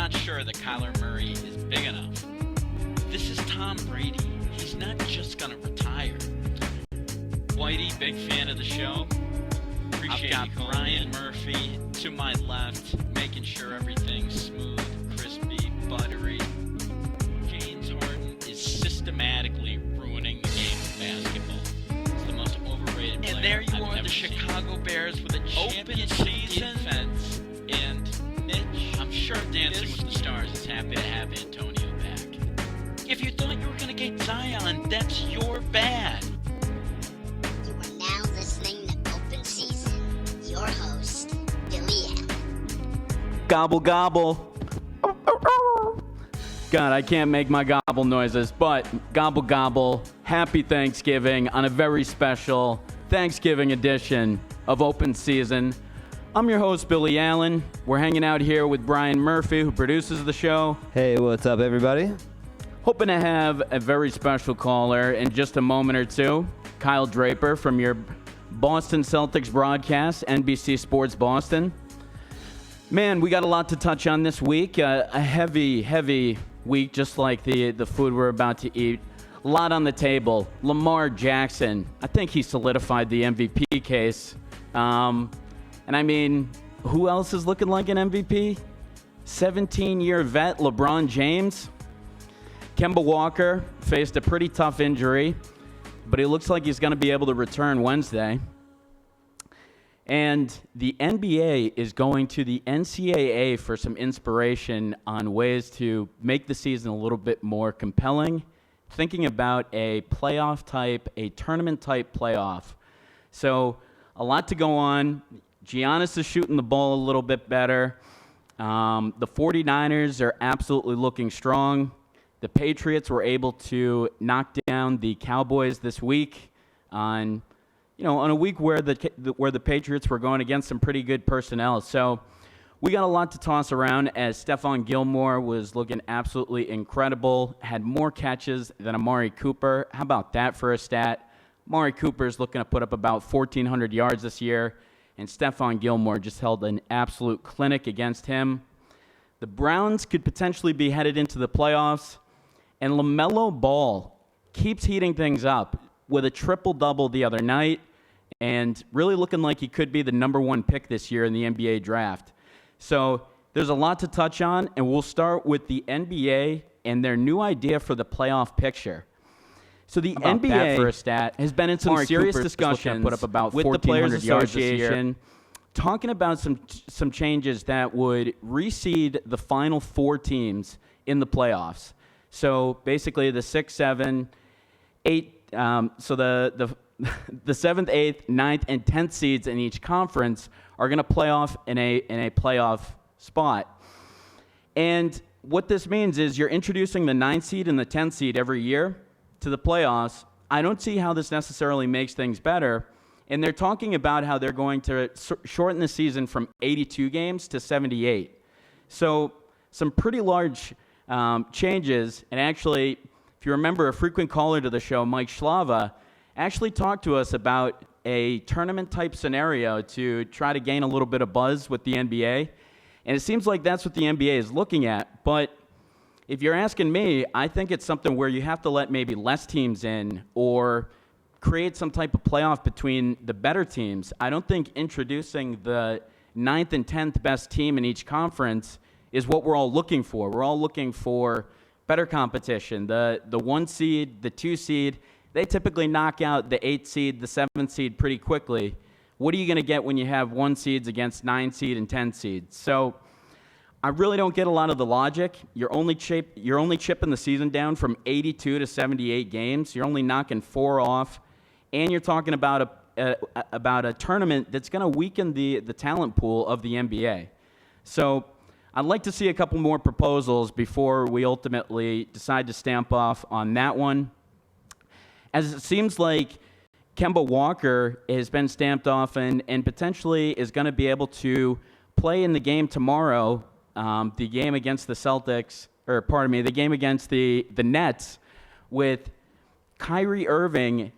not sure that Kyler Murray is big enough. This is Tom Brady. He's not just going to retire. Whitey, big fan of the show. Appreciate I've got Brian Murphy to my left, making sure everything's smooth, crispy, buttery. James Harden is systematically ruining the game of basketball. He's the most overrated player. And there you are, the Chicago Bears with a open season defense. And Mitch, I'm sure Dancing with the Stars is happy to have Antonio back. If you thought you were going to get Zion, that's your bad. You are now listening to Open Season. Your host, Billy Allen. Gobble, gobble. God, I can't make my gobble noises, but gobble, gobble. Happy Thanksgiving on a very special Thanksgiving edition of Open Season. I'm your host, Billy Allen. We're hanging out here with Brian Murphy, who produces the show. Hey, what's up, everybody? Hoping to have a very special caller in just a moment or two. Kyle Draper from your Boston Celtics broadcast, NBC Sports Boston. Man, we got a lot to touch on this week. A heavy week, just like the food we're about to eat. A lot on the table. Lamar Jackson, I think he solidified the MVP case. And I mean, who else is looking like an MVP? 17-year vet LeBron James. Kemba Walker faced a pretty tough injury, but it looks like he's going to be able to return Wednesday. And the NBA is going to the NCAA for some inspiration on ways to make the season a little bit more compelling, thinking about a playoff type, a tournament type playoff. So a lot to go on. Giannis is shooting the ball a little bit better. The 49ers are absolutely looking strong. The Patriots were able to knock down the Cowboys this week on a week where the Patriots were going against some pretty good personnel. So we got a lot to toss around as Stephon Gilmore was looking absolutely incredible, had more catches than Amari Cooper. How about that for a stat? Amari Cooper is looking to put up about 1,400 yards this year, and Stephon Gilmore just held an absolute clinic against him. The Browns could potentially be headed into the playoffs, and LaMelo Ball keeps heating things up with a triple-double the other night and really looking like he could be the number one pick this year in the NBA draft. So there's a lot to touch on, and we'll start with the NBA and their new idea for the playoff picture. So the NBA for a stat has been in some serious discussions with the Players Association, talking about some changes that would reseed the final four teams in the playoffs. So basically the 6, 7, 8, so the 7th, 8th, 9th, and 10th seeds in each conference are going to play off in a playoff spot. And what this means is you're introducing the 9th seed and the 10th seed every year to the playoffs. I don't see how this necessarily makes things better. And they're talking about how they're going to shorten the season from 82 games to 78. So some pretty large changes. And actually, if you remember, a frequent caller to the show, Mike Schlava, actually talked to us about a tournament-type scenario to try to gain a little bit of buzz with the NBA. And it seems like that's what the NBA is looking at. But if you're asking me, I think it's something where you have to let maybe less teams in or create some type of playoff between the better teams. I don't think introducing the 9th and 10th best team in each conference is what we're all looking for. We're all looking for better competition. The 1 seed, the 2 seed, they typically knock out the 8th seed, the 7th seed pretty quickly. What are you going to get when you have 1 seeds against 9 seed and 10 seeds? So I really don't get a lot of the logic. You're only chipping the season down from 82 to 78 games. You're only knocking 4 off, and you're talking about a tournament that's going to weaken the talent pool of the NBA. So I'd like to see a couple more proposals before we ultimately decide to stamp off on that one. As it seems like Kemba Walker has been stamped off and potentially is going to be able to play in the game tomorrow, the game against the Celtics, the game against the Nets, with Kyrie Irving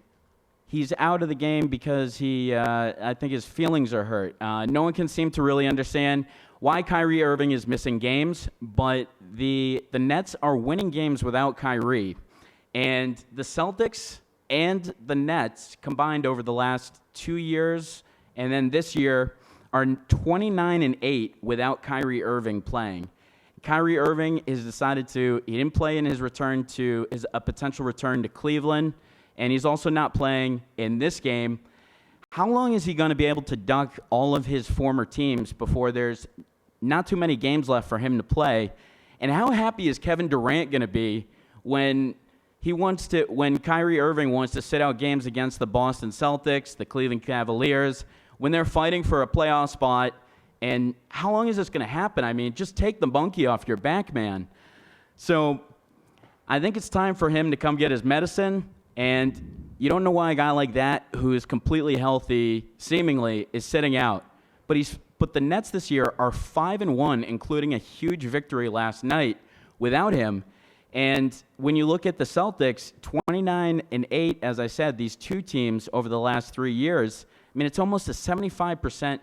he's out of the game because I think his feelings are hurt. No one can seem to really understand why Kyrie Irving is missing games, but the Nets are winning games without Kyrie. And the Celtics and the Nets combined over the last 2 years and then this year are 29-8 without Kyrie Irving playing. Kyrie Irving has decided he didn't play in his return to a potential return to Cleveland, and he's also not playing in this game. How long is he going to be able to duck all of his former teams before there's not too many games left for him to play? And how happy is Kevin Durant going to be when Kyrie Irving wants to sit out games against the Boston Celtics, the Cleveland Cavaliers, when they're fighting for a playoff spot? And how long is this going to happen? I mean, just take the monkey off your back, man. So I think it's time for him to come get his medicine. And you don't know why a guy like that, who is completely healthy, seemingly, is sitting out. But the Nets this year are 5-1, including a huge victory last night without him. And when you look at the Celtics, 29-8, as I said, these two teams over the last 3 years, I mean, it's almost a 75%.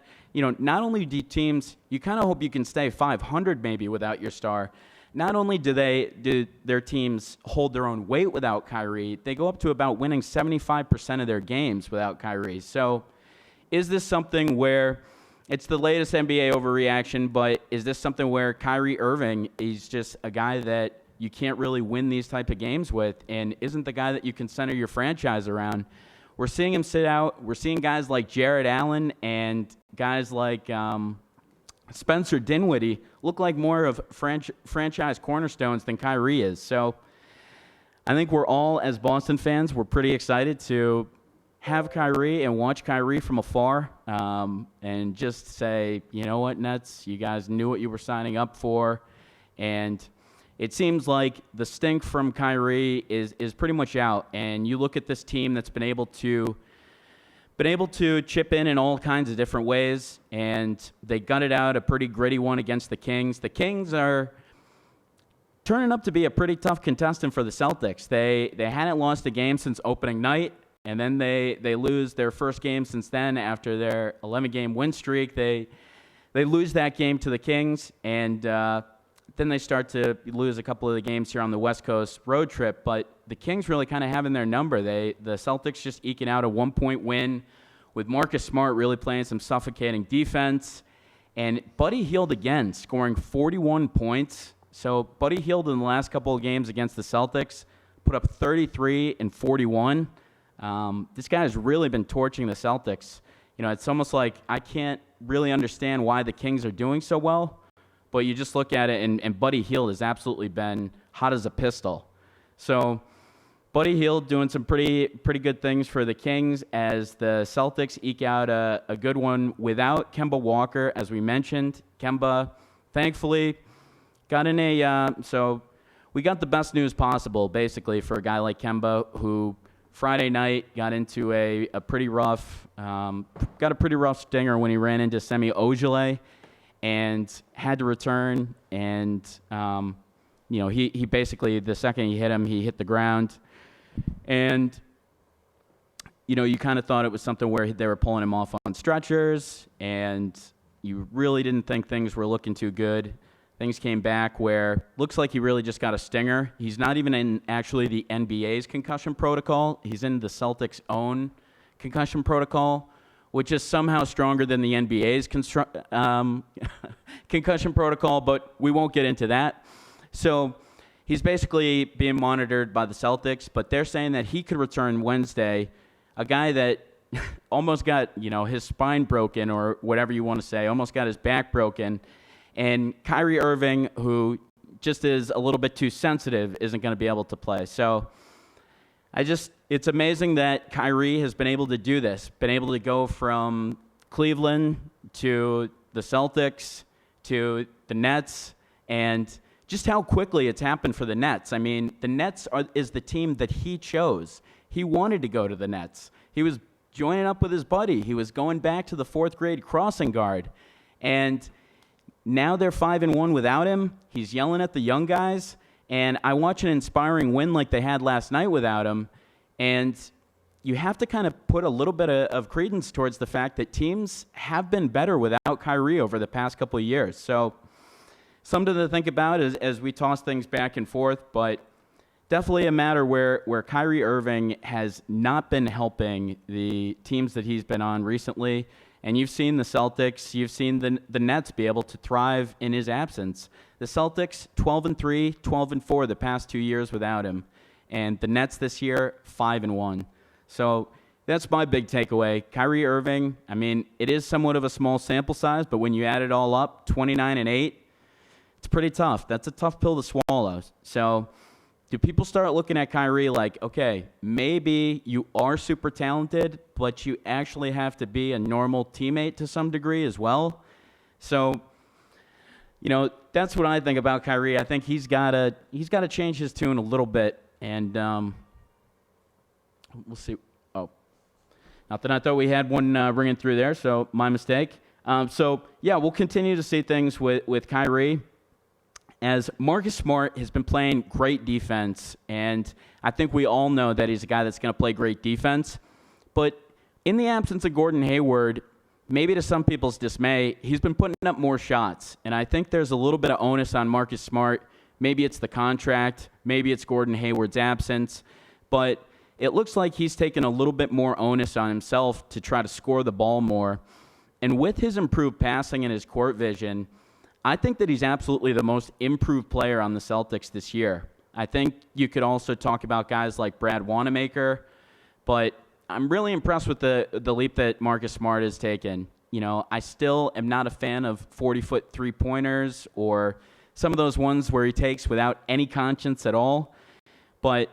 Not only do teams, you kind of hope you can stay 500 maybe without your star. Not only do their teams hold their own weight without Kyrie, they go up to about winning 75% of their games without Kyrie. So is this something where it's the latest NBA overreaction, but is this something where Kyrie Irving is just a guy that you can't really win these type of games with and isn't the guy that you can center your franchise around? We're seeing him sit out. We're seeing guys like Jared Allen and guys like Spencer Dinwiddie look like more of franchise cornerstones than Kyrie is. So I think we're all, as Boston fans, we're pretty excited to have Kyrie and watch Kyrie from afar and just say, you know what, Nets, you guys knew what you were signing up for. And it seems like the stink from Kyrie is pretty much out. And you look at this team that's been able to chip in all kinds of different ways, and they gutted out a pretty gritty one against the Kings. The Kings are turning up to be a pretty tough contestant for the Celtics. They hadn't lost a game since opening night, and then they lose their first game since then after their 11-game win streak. They lose that game to the Kings, and then they start to lose a couple of the games here on the West Coast road trip. But the Kings really kind of having their number. The Celtics just eking out a 1-point win with Marcus Smart really playing some suffocating defense. And Buddy Hield again, scoring 41 points. So Buddy Hield in the last couple of games against the Celtics put up 33 and 41. This guy has really been torching the Celtics. It's almost like I can't really understand why the Kings are doing so well. But you just look at it, and Buddy Hield has absolutely been hot as a pistol. So Buddy Hield doing some pretty good things for the Kings as the Celtics eke out a good one without Kemba Walker, as we mentioned. Kemba, thankfully, got in so we got the best news possible, basically, for a guy like Kemba, who Friday night got into a pretty rough stinger when he ran into Semi Ojeleye and had to return, and he basically, the second he hit him, he hit the ground, and you kind of thought it was something where they were pulling him off on stretchers, and you really didn't think things were looking too good. Things came back where looks like he really just got a stinger. He's not even in actually the NBA's concussion protocol. He's in the Celtics' own concussion protocol, which is somehow stronger than the NBA's concussion protocol, but we won't get into that. So he's basically being monitored by the Celtics, but they're saying that he could return Wednesday. A guy that almost got, his spine broken or whatever you want to say, almost got his back broken. And Kyrie Irving, who just is a little bit too sensitive, isn't going to be able to play. So it's amazing that Kyrie has been able to do this, been able to go from Cleveland to the Celtics to the Nets, and just how quickly it's happened for the Nets. I mean, the Nets is the team that he chose. He wanted to go to the Nets. He was joining up with his buddy. He was going back to the fourth grade crossing guard. And now they're 5-1 without him. He's yelling at the young guys. And I watch an inspiring win like they had last night without him. And, you have to kind of put a little bit of credence towards the fact that teams have been better without Kyrie over the past couple of years. So something to think about as we toss things back and forth, but definitely a matter where Kyrie Irving has not been helping the teams that he's been on recently. And you've seen the Celtics, you've seen the Nets be able to thrive in his absence. The Celtics, 12-3, 12-4 the past 2 years without him. And the Nets this year, 5-1. So that's my big takeaway. Kyrie Irving, I mean, it is somewhat of a small sample size, but when you add it all up, 29-8, it's pretty tough. That's a tough pill to swallow. So do people start looking at Kyrie like, okay, maybe you are super talented, but you actually have to be a normal teammate to some degree as well? So, you know, that's what I think about Kyrie. I think he's got to change his tune a little bit, and we'll see. Oh, not that I thought we had one ringing through there, so my mistake. So, yeah, we'll continue to see things with Kyrie, as Marcus Smart has been playing great defense, and I think we all know that he's a guy that's going to play great defense. But in the absence of Gordon Hayward, maybe to some people's dismay, he's been putting up more shots, and I think there's a little bit of onus on Marcus Smart. Maybe it's the contract, maybe it's Gordon Hayward's absence, but it looks like he's taken a little bit more onus on himself to try to score the ball more. And with his improved passing and his court vision, I think that he's absolutely the most improved player on the Celtics this year. I think you could also talk about guys like Brad Wanamaker, but I'm really impressed with the leap that Marcus Smart has taken. You know, I still am not a fan of 40-foot three-pointers or some of those ones where he takes without any conscience at all, but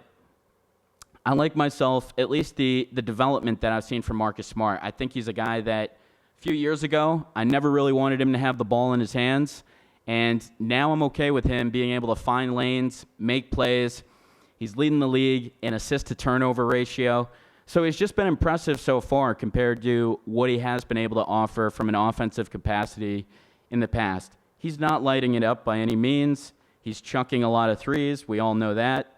I like myself, at least the development that I've seen from Marcus Smart. I think he's a guy that a few years ago, I never really wanted him to have the ball in his hands, and now I'm okay with him being able to find lanes, make plays. He's leading the league in assist-to-turnover ratio. So he's just been impressive so far compared to what he has been able to offer from an offensive capacity in the past. He's not lighting it up by any means. He's chucking a lot of threes. We all know that.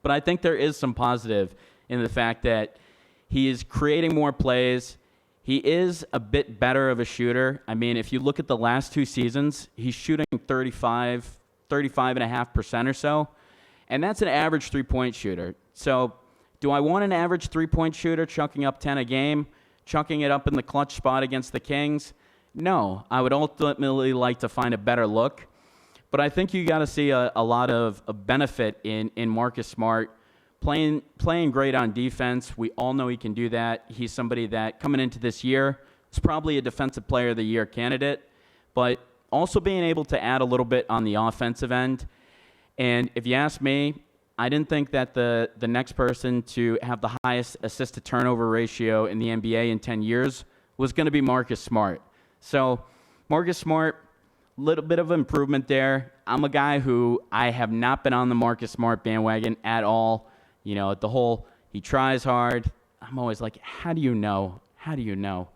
But I think there is some positive in the fact that he is creating more plays. He is a bit better of a shooter. I mean, if you look at the last 2 seasons, he's shooting 35.5% or so. And that's an average three-point shooter. So do I want an average three-point shooter chucking up 10 a game, chucking it up in the clutch spot against the Kings? No, I would ultimately like to find a better look. But I think you got to see a lot of benefit in Marcus Smart playing great on defense. We all know he can do that. He's somebody that coming into this year is probably a Defensive Player of the Year candidate, but also being able to add a little bit on the offensive end. And if you ask me, I didn't think that the next person to have the highest assist-to-turnover ratio in the NBA in 10 years was going to be Marcus Smart. So Marcus Smart, little bit of improvement there. I'm a guy who I have not been on the Marcus Smart bandwagon at all. You know, the whole, he tries hard. I'm always like, how do you know? How do you know?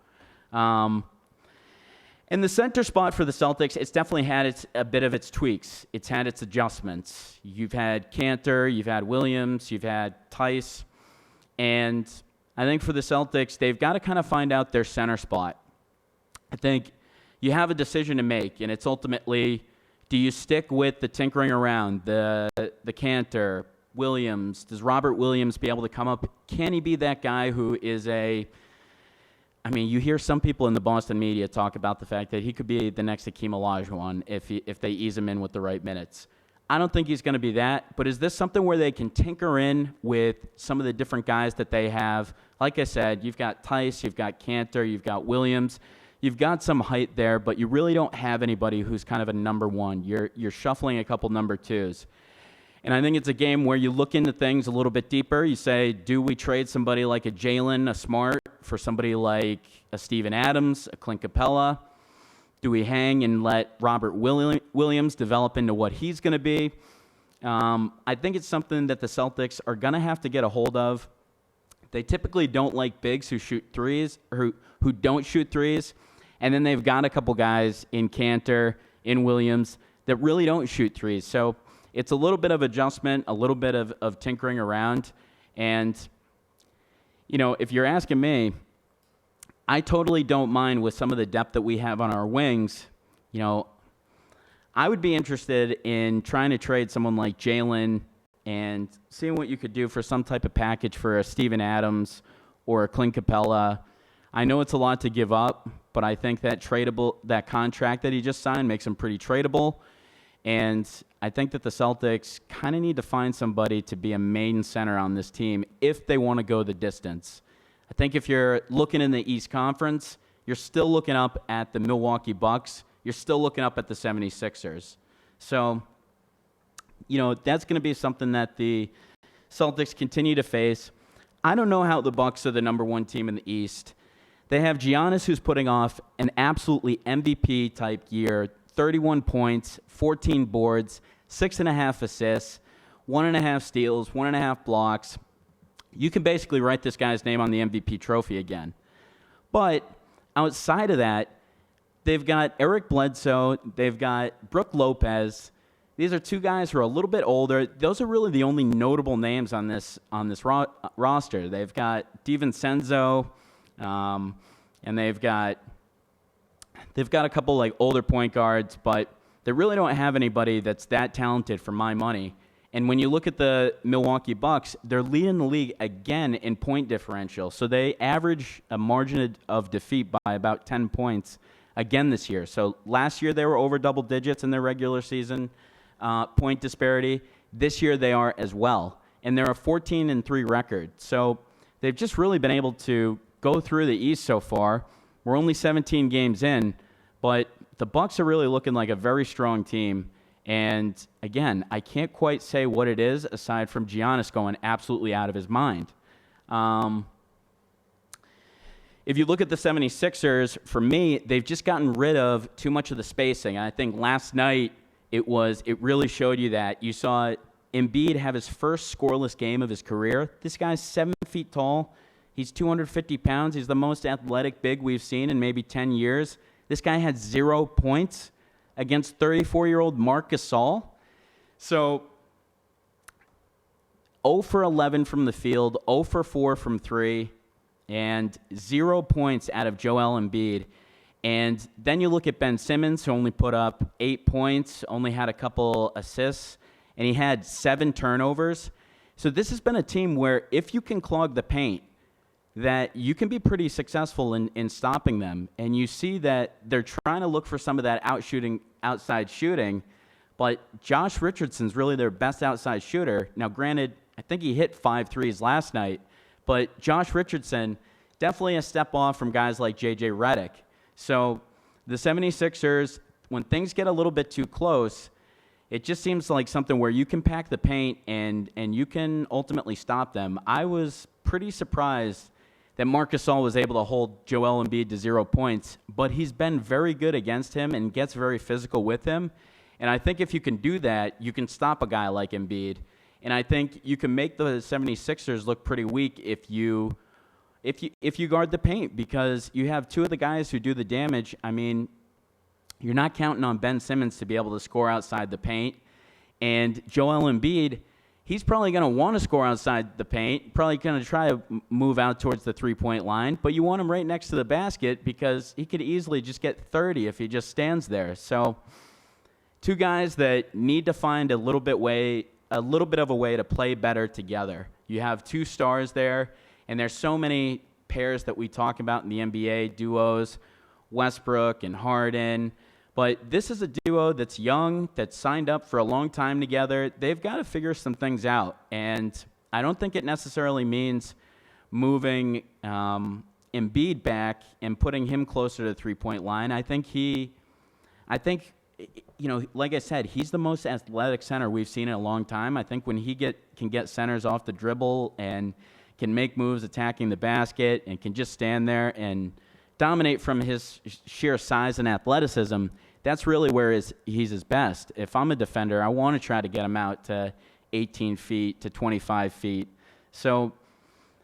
In the center spot for the Celtics, it's definitely had a bit of its tweaks. It's had its adjustments. You've had Cantor, you've had Williams, you've had Tice. And I think for the Celtics, they've got to kind of find out their center spot. I think you have a decision to make, and it's ultimately, do you stick with the tinkering around, the Cantor, Williams? Does Robert Williams be able to come up? Can he be that guy who is I mean, you hear some people in the Boston media talk about the fact that he could be the next Hakeem Olajuwon if they ease him in with the right minutes. I don't think he's going to be that, but is this something where they can tinker in with some of the different guys that they have? Like I said, you've got Tice, you've got Cantor, you've got Williams. You've got some height there, but you really don't have anybody who's kind of a number one. You're shuffling a couple number twos. And I think it's a game where you look into things a little bit deeper. You say, do we trade somebody like a Jalen, a Smart, for somebody like a Steven Adams, a Clint Capella? Do we hang and let Robert Williams develop into what he's going to be? I think it's something that the Celtics are going to have to get a hold of. They typically don't like bigs who shoot threes, or who don't shoot threes. And then they've got a couple guys in Cantor, in Williams, that really don't shoot threes. So it's a little bit of adjustment, a little bit of tinkering around. And, if you're asking me, I totally don't mind with some of the depth that we have on our wings. I would be interested in trying to trade someone like Jalen and seeing what you could do for some type of package for a Steven Adams or a Clint Capella. I know it's a lot to give up, but I think that contract that he just signed makes him pretty tradable. And I think that the Celtics kind of need to find somebody to be a main center on this team if they want to go the distance. I think if you're looking in the East Conference, you're still looking up at the Milwaukee Bucks. You're still looking up at the 76ers. So, that's going to be something that the Celtics continue to face. I don't know how the Bucks are the number one team in the East. They have Giannis, who's putting off an absolutely MVP-type year, 31 points, 14 boards, 6.5 assists, 1.5 steals, 1.5 blocks. You can basically write this guy's name on the MVP trophy again. But outside of that, they've got Eric Bledsoe, they've got Brook Lopez. These are two guys who are a little bit older. Those are really the only notable names on this roster. They've got DiVincenzo, and they've got a couple like older point guards, but they really don't have anybody that's that talented for my money. And when you look at the Milwaukee Bucks, they're leading the league again in point differential. So they average a margin of defeat by about 10 points again this year. So last year they were over double digits in their regular season point disparity. This year they are as well. And they're a 14-3 record. So they've just really been able to go through the East so far. We're only 17 games in, but the Bucks are really looking like a very strong team. And again, I can't quite say what it is aside from Giannis going absolutely out of his mind. If you look at the 76ers, for me, they've just gotten rid of too much of the spacing. And I think last night it really showed you that. You saw Embiid have his first scoreless game of his career. This guy's 7 feet tall. He's 250 pounds. He's the most athletic big we've seen in maybe 10 years. This guy had 0 points against 34-year-old Marc Gasol. So 0 for 11 from the field, 0 for 4 from 3, and 0 points out of Joel Embiid. And then you look at Ben Simmons, who only put up 8 points, only had a couple assists, and he had 7 turnovers. So this has been a team where if you can clog the paint, that you can be pretty successful in stopping them. And you see that they're trying to look for some of that outside shooting, but Josh Richardson's really their best outside shooter. Now, granted, I think he hit 5 threes last night, but Josh Richardson, definitely a step off from guys like J.J. Redick. So the 76ers, when things get a little bit too close, it just seems like something where you can pack the paint and you can ultimately stop them. I was pretty surprised that Marc Gasol was able to hold Joel Embiid to 0 points, but he's been very good against him and gets very physical with him. And I think if you can do that, you can stop a guy like Embiid. And I think you can make the 76ers look pretty weak if you guard the paint, because you have two of the guys who do the damage. I mean, you're not counting on Ben Simmons to be able to score outside the paint. And Joel Embiid, he's probably going to want to score outside the paint, probably going to try to move out towards the three-point line, but you want him right next to the basket because he could easily just get 30 if he just stands there. So two guys that need to find a little bit of a way to play better together. You have two stars there, and there's so many pairs that we talk about in the NBA, duos, Westbrook and Harden. But this is a duo that's young, that's signed up for a long time together. They've got to figure some things out. And I don't think it necessarily means moving Embiid back and putting him closer to the three-point line. I think, like I said, he's the most athletic center we've seen in a long time. I think when he can get centers off the dribble and can make moves attacking the basket and can just stand there and dominate from his sheer size and athleticism, that's really where he's his best. If I'm a defender, I want to try to get him out to 18 feet to 25 feet. So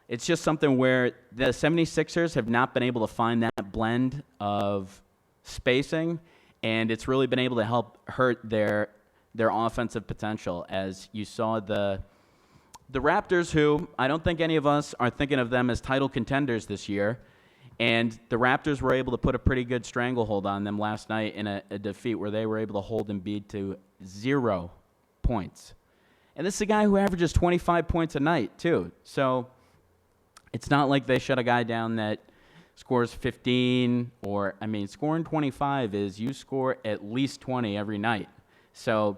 it's just something where the 76ers have not been able to find that blend of spacing, and it's really been able to help hurt their offensive potential. As you saw the the Raptors, who I don't think any of us are thinking of them as title contenders this year, and the Raptors were able to put a pretty good stranglehold on them last night in a defeat where they were able to hold Embiid to 0 points. And this is a guy who averages 25 points a night, too. So it's not like they shut a guy down that scores 15 scoring 25 is you score at least 20 every night. So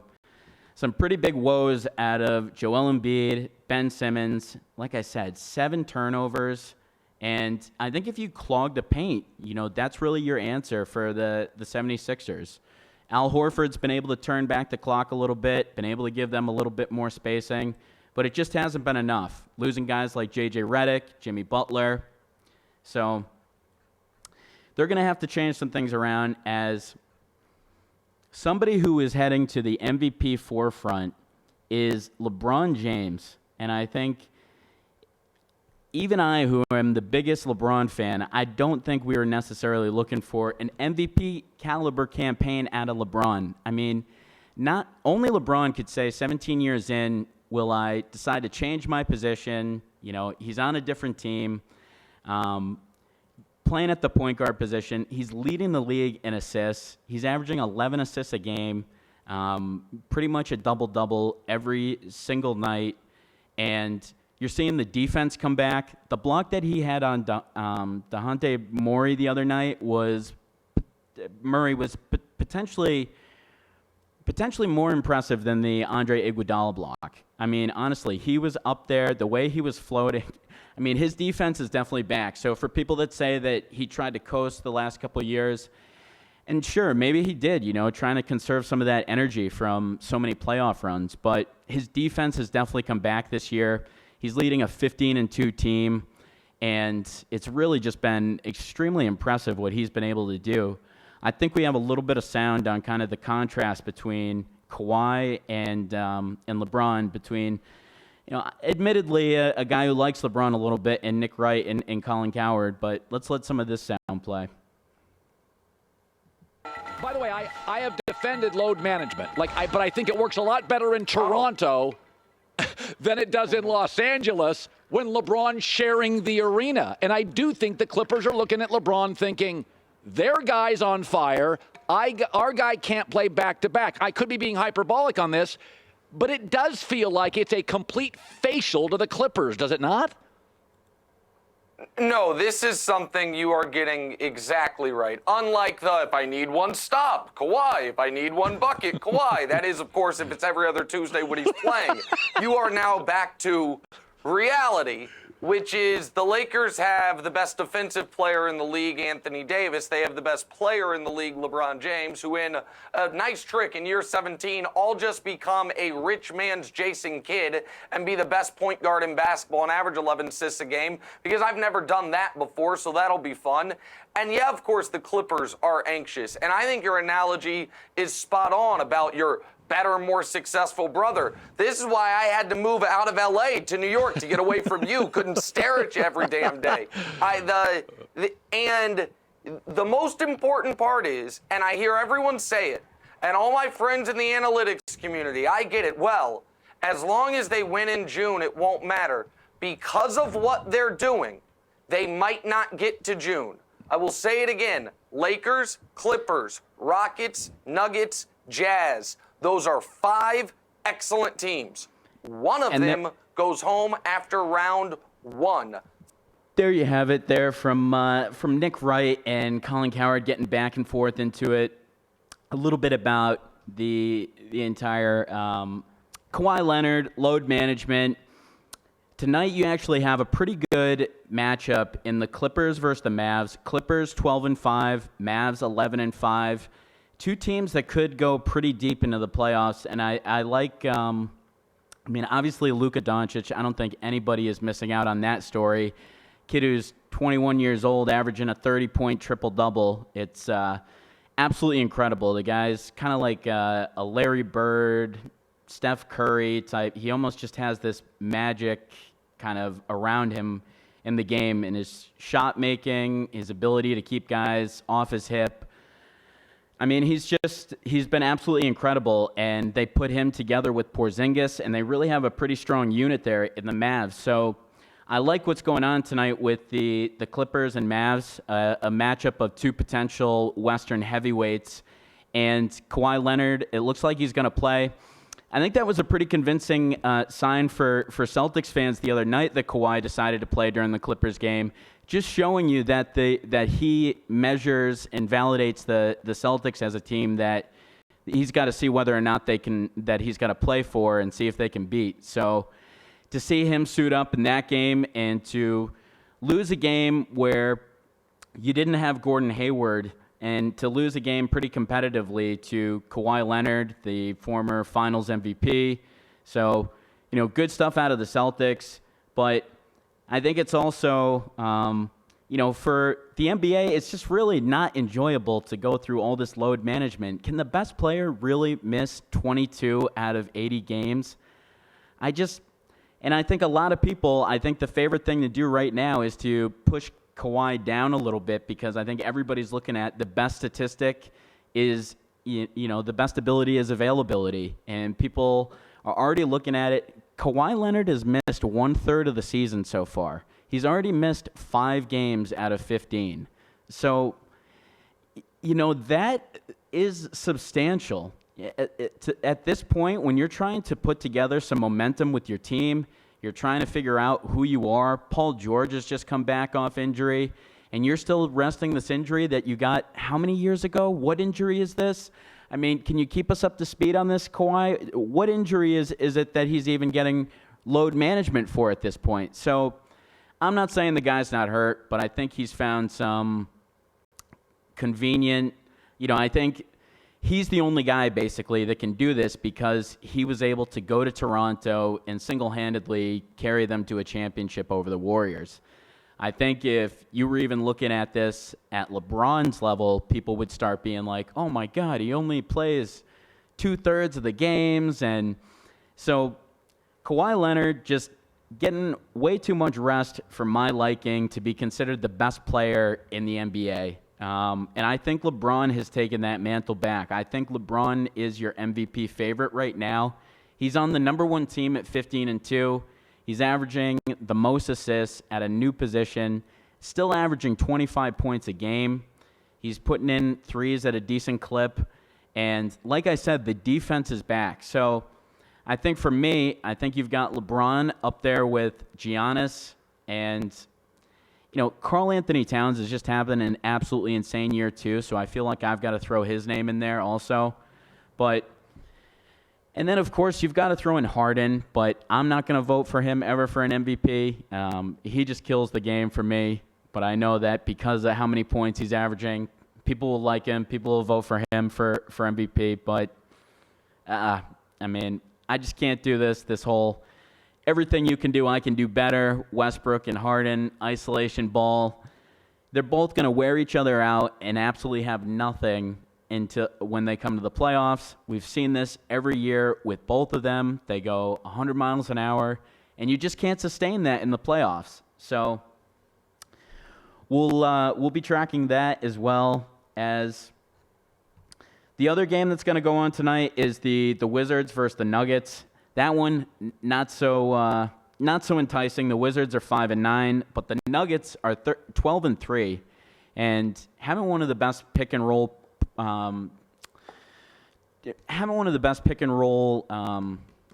some pretty big woes out of Joel Embiid, Ben Simmons. Like I said, 7 turnovers. And I think if you clog the paint, that's really your answer for the 76ers. Al Horford's been able to turn back the clock a little bit, been able to give them a little bit more spacing, but it just hasn't been enough. Losing guys like J.J. Redick, Jimmy Butler. So they're going to have to change some things around. As somebody who is heading to the MVP forefront is LeBron James. And I think even I, who am the biggest LeBron fan, I don't think we are necessarily looking for an MVP caliber campaign out of LeBron. I mean, not only LeBron could say 17 years in, will I decide to change my position? He's on a different team, playing at the point guard position. He's leading the league in assists. He's averaging 11 assists a game, pretty much a double-double every single night. And you're seeing the defense come back. The block that he had on DeJounte Murray the other night was potentially more impressive than the Andre Iguodala block. I mean, honestly, he was up there. The way he was floating, I mean, his defense is definitely back. So for people that say that he tried to coast the last couple of years, and sure, maybe he did, trying to conserve some of that energy from so many playoff runs, but his defense has definitely come back this year. He's leading a 15-2 team, and it's really just been extremely impressive what he's been able to do. I think we have a little bit of sound on kind of the contrast between Kawhi and LeBron, between, admittedly a guy who likes LeBron a little bit and Nick Wright and Colin Cowherd, but let's let some of this sound play. By the way, I have defended load management, but I think it works a lot better in Toronto than it does in Los Angeles when LeBron's sharing the arena. And I do think the Clippers are looking at LeBron thinking, their guy's on fire. Our guy can't play back-to-back. I could be being hyperbolic on this, but it does feel like it's a complete facial to the Clippers, does it not? No, this is something you are getting exactly right. Unlike the, if I need one stop, Kawhi. If I need one bucket, Kawhi. That is, of course, if it's every other Tuesday when he's playing. You are now back to reality, which is the Lakers have the best defensive player in the league, Anthony Davis. They have the best player in the league, LeBron James, who in a nice trick in year 17, all just become a rich man's Jason Kidd and be the best point guard in basketball and average 11 assists a game, because I've never done that before, so that'll be fun. And yeah, of course, the Clippers are anxious. And I think your analogy is spot on about your better, more successful brother. This is why I had to move out of LA to New York to get away from you. Couldn't stare at you every damn day. And the most important part is, and I hear everyone say it, and all my friends in the analytics community, I get it. Well, as long as they win in June, it won't matter. Because of what they're doing, they might not get to June. I will say it again. Lakers, Clippers, Rockets, Nuggets, Jazz. Those are 5 excellent teams. One of them goes home after round 1. There you have it there from Nick Wright and Colin Cowherd getting back and forth into it. A little bit about the entire Kawhi Leonard load management. Tonight you actually have a pretty good matchup in the Clippers versus the Mavs. Clippers 12-5, Mavs 11-5. 2 teams that could go pretty deep into the playoffs, and I like, obviously Luka Doncic, I don't think anybody is missing out on that story. Kid who's 21 years old, averaging a 30-point triple-double. It's absolutely incredible. The guy's kind of like a Larry Bird, Steph Curry type. He almost just has this magic kind of around him in the game, and his shot making, his ability to keep guys off his hip. I mean, he's been absolutely incredible, and they put him together with Porzingis, and they really have a pretty strong unit there in the Mavs. So I like what's going on tonight with the Clippers and Mavs, a matchup of two potential Western heavyweights. And Kawhi Leonard, it looks like he's going to play. I think that was a pretty convincing sign for Celtics fans the other night that Kawhi decided to play during the Clippers game, just showing you that he measures and validates the Celtics as a team that he's got to see whether or not that he's got to play for and see if they can beat. So to see him suit up in that game and to lose a game where you didn't have Gordon Hayward, and to lose a game pretty competitively to Kawhi Leonard, the former Finals MVP. So, good stuff out of the Celtics. But I think it's also, for the NBA, it's just really not enjoyable to go through all this load management. Can the best player really miss 22 out of 80 games? And I think a lot of people, I think the favorite thing to do right now is to push Kawhi down a little bit, because I think everybody's looking at the best statistic is, the best ability is availability. And people are already looking at it. Kawhi Leonard has missed 1/3 of the season so far. He's already missed 5 games out of 15. So, that is substantial. At this point, when you're trying to put together some momentum with your team, you're trying to figure out who you are. Paul George has just come back off injury, and you're still resting this injury that you got how many years ago? What injury is this? I mean, can you keep us up to speed on this, Kawhi? What injury is it that he's even getting load management for at this point? So I'm not saying the guy's not hurt, but I think he's found some convenient, I think he's the only guy basically that can do this because he was able to go to Toronto and single-handedly carry them to a championship over the Warriors. I think if you were even looking at this at LeBron's level, people would start being like, oh my God, he only plays 2/3 of the games. And so Kawhi Leonard just getting way too much rest for my liking to be considered the best player in the NBA. And I think LeBron has taken that mantle back. I think LeBron is your MVP favorite right now. He's on the number 1 team at 15-2. He's averaging the most assists at a new position, still averaging 25 points a game. He's putting in threes at a decent clip. And like I said, the defense is back. So I think for me, I think you've got LeBron up there with Giannis, and Karl Anthony Towns is just having an absolutely insane year too, so I feel like I've got to throw his name in there also. And then, of course, you've got to throw in Harden, but I'm not going to vote for him ever for an MVP. He just kills the game for me, but I know that because of how many points he's averaging, people will like him, people will vote for him for MVP, but, I just can't do this whole everything you can do, I can do better. Westbrook and Harden, isolation ball. They're both going to wear each other out and absolutely have nothing until when they come to the playoffs. We've seen this every year with both of them. They go 100 miles an hour, and you just can't sustain that in the playoffs. So we'll be tracking that, as well as the other game that's going to go on tonight is the Wizards versus the Nuggets. That one, not so enticing. The Wizards are 5-9, but the Nuggets are 12-3, and having one of the best pick and roll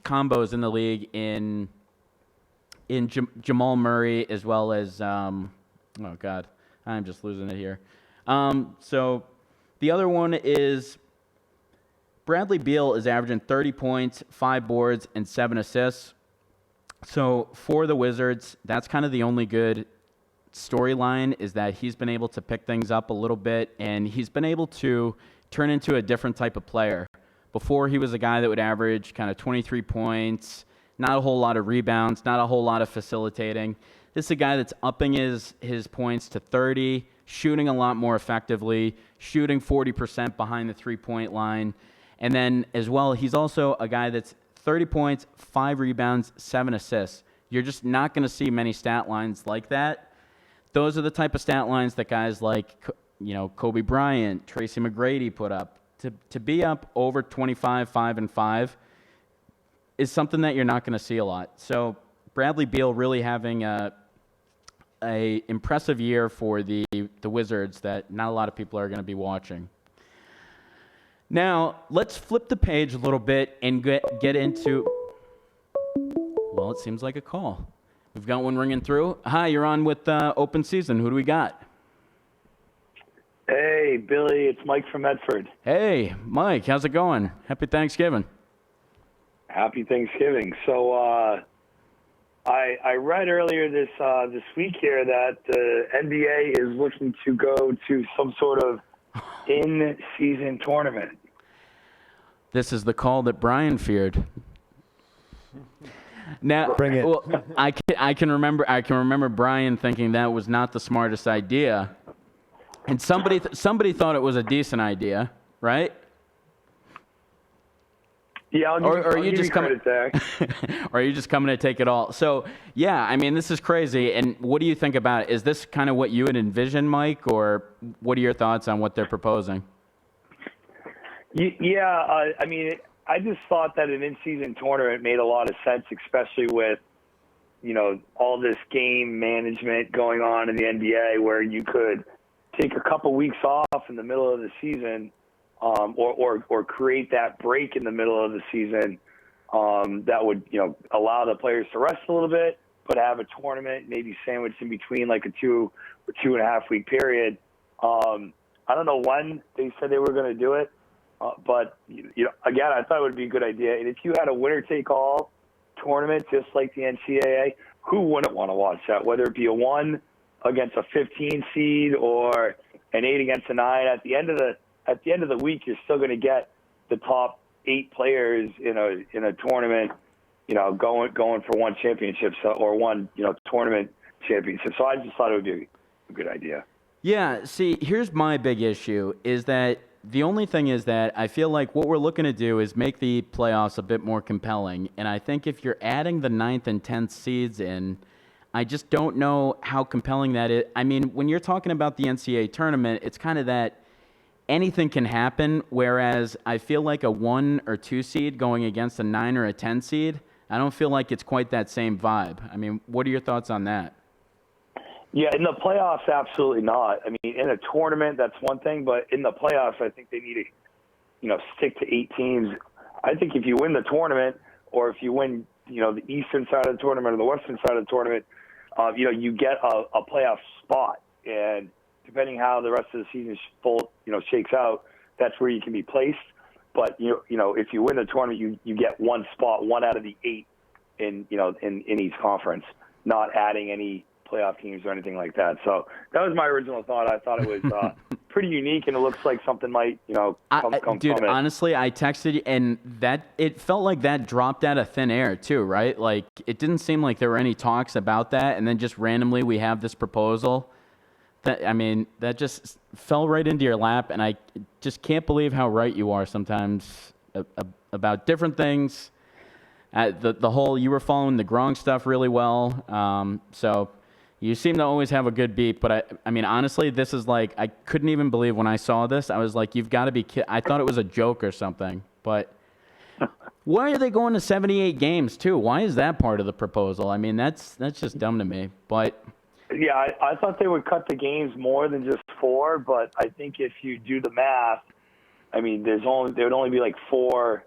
combos in the league in Jamal Murray, as well as oh God, I'm just losing it here. So the other one is Bradley Beal is averaging 30 points, 5 boards, and 7 assists. So for the Wizards, that's kind of the only good storyline, is that he's been able to pick things up a little bit, and he's been able to turn into a different type of player. Before, he was a guy that would average kind of 23 points, not a whole lot of rebounds, not a whole lot of facilitating. This is a guy that's upping his points to 30, shooting a lot more effectively, shooting 40% behind the three-point line. And then, as well, he's also a guy that's 30 points, 5 rebounds, 7 assists. You're just not going to see many stat lines like that. Those are the type of stat lines that guys like, Kobe Bryant, Tracy McGrady put up. To be up over 25, 5-5 is something that you're not going to see a lot. So Bradley Beal really having a impressive year for the Wizards that not a lot of people are going to be watching. Now, let's flip the page a little bit and get into, well, it seems like a call. We've got one ringing through. Hi, you're on with Open Season. Who do we got? Hey, Billy, it's Mike from Medford. Hey, Mike, how's it going? Happy Thanksgiving. Happy Thanksgiving. So I read earlier this week here that the NBA is looking to go to some sort of in-season tournament. This is the call that Brian feared. Now, Bring it. Well, I can remember Brian thinking that was not the smartest idea, and somebody thought it was a decent idea, right? Yeah, I'll give you credit there. Or are you just coming to take it all? So, yeah, I mean, this is crazy. And what do you think about it? Is this kind of what you would envision, Mike, or what are your thoughts on what they're proposing? Yeah, I mean, I just thought that an in-season tournament made a lot of sense, especially with, all this game management going on in the NBA, where you could take a couple weeks off in the middle of the season, or create that break in the middle of the season that would, allow the players to rest a little bit, but have a tournament maybe sandwiched in between like a 2 or 2.5 week period. I don't know when they said they were going to do it. But, again, I thought it would be a good idea. And if you had a winner-take-all tournament, just like the NCAA, who wouldn't want to watch that? Whether it be a 1 against a 15 seed or an 8 against a 9, at the end of the week, you're still going to get the top 8 players in a tournament, going for one championship or one tournament championship. So I just thought it would be a good idea. Yeah. See, here's my big issue: is that the only thing is that I feel like what we're looking to do is make the playoffs a bit more compelling. And I think if you're adding the 9th and 10th seeds in, I just don't know how compelling that is. I mean, when you're talking about the NCAA tournament, it's kind of that anything can happen, whereas I feel like a 1 or 2 seed going against a 9 or a 10 seed, I don't feel like it's quite that same vibe. I mean, what are your thoughts on that? Yeah, in the playoffs, absolutely not. I mean, in a tournament, that's one thing, but in the playoffs, I think they need to, stick to 8 teams. I think if you win the tournament, or if you win, the eastern side of the tournament or the western side of the tournament, you get a playoff spot, and depending how the rest of the season shakes out, that's where you can be placed. But if you win the tournament, you get one spot, 1 out of the 8 in each conference, not adding any playoff teams or anything like that. So that was my original thought. I thought it was pretty unique, and it looks like something might come dude, from it. Honestly, I texted you, and that it felt like that dropped out of thin air too, right? Like it didn't seem like there were any talks about that, and then just randomly we have this proposal. That just fell right into your lap, and I just can't believe how right you are sometimes about different things. The whole, you were following the Gronk stuff really well, so you seem to always have a good beat. But I mean, honestly, this is like, I couldn't even believe when I saw this. I was like, you've got to be kidding. I thought it was a joke or something. But why are they going to 78 games too? Why is that part of the proposal? I mean, that's just dumb to me. But yeah, I thought they would cut the games more than just 4, but I think if you do the math, I mean, there would only be like 4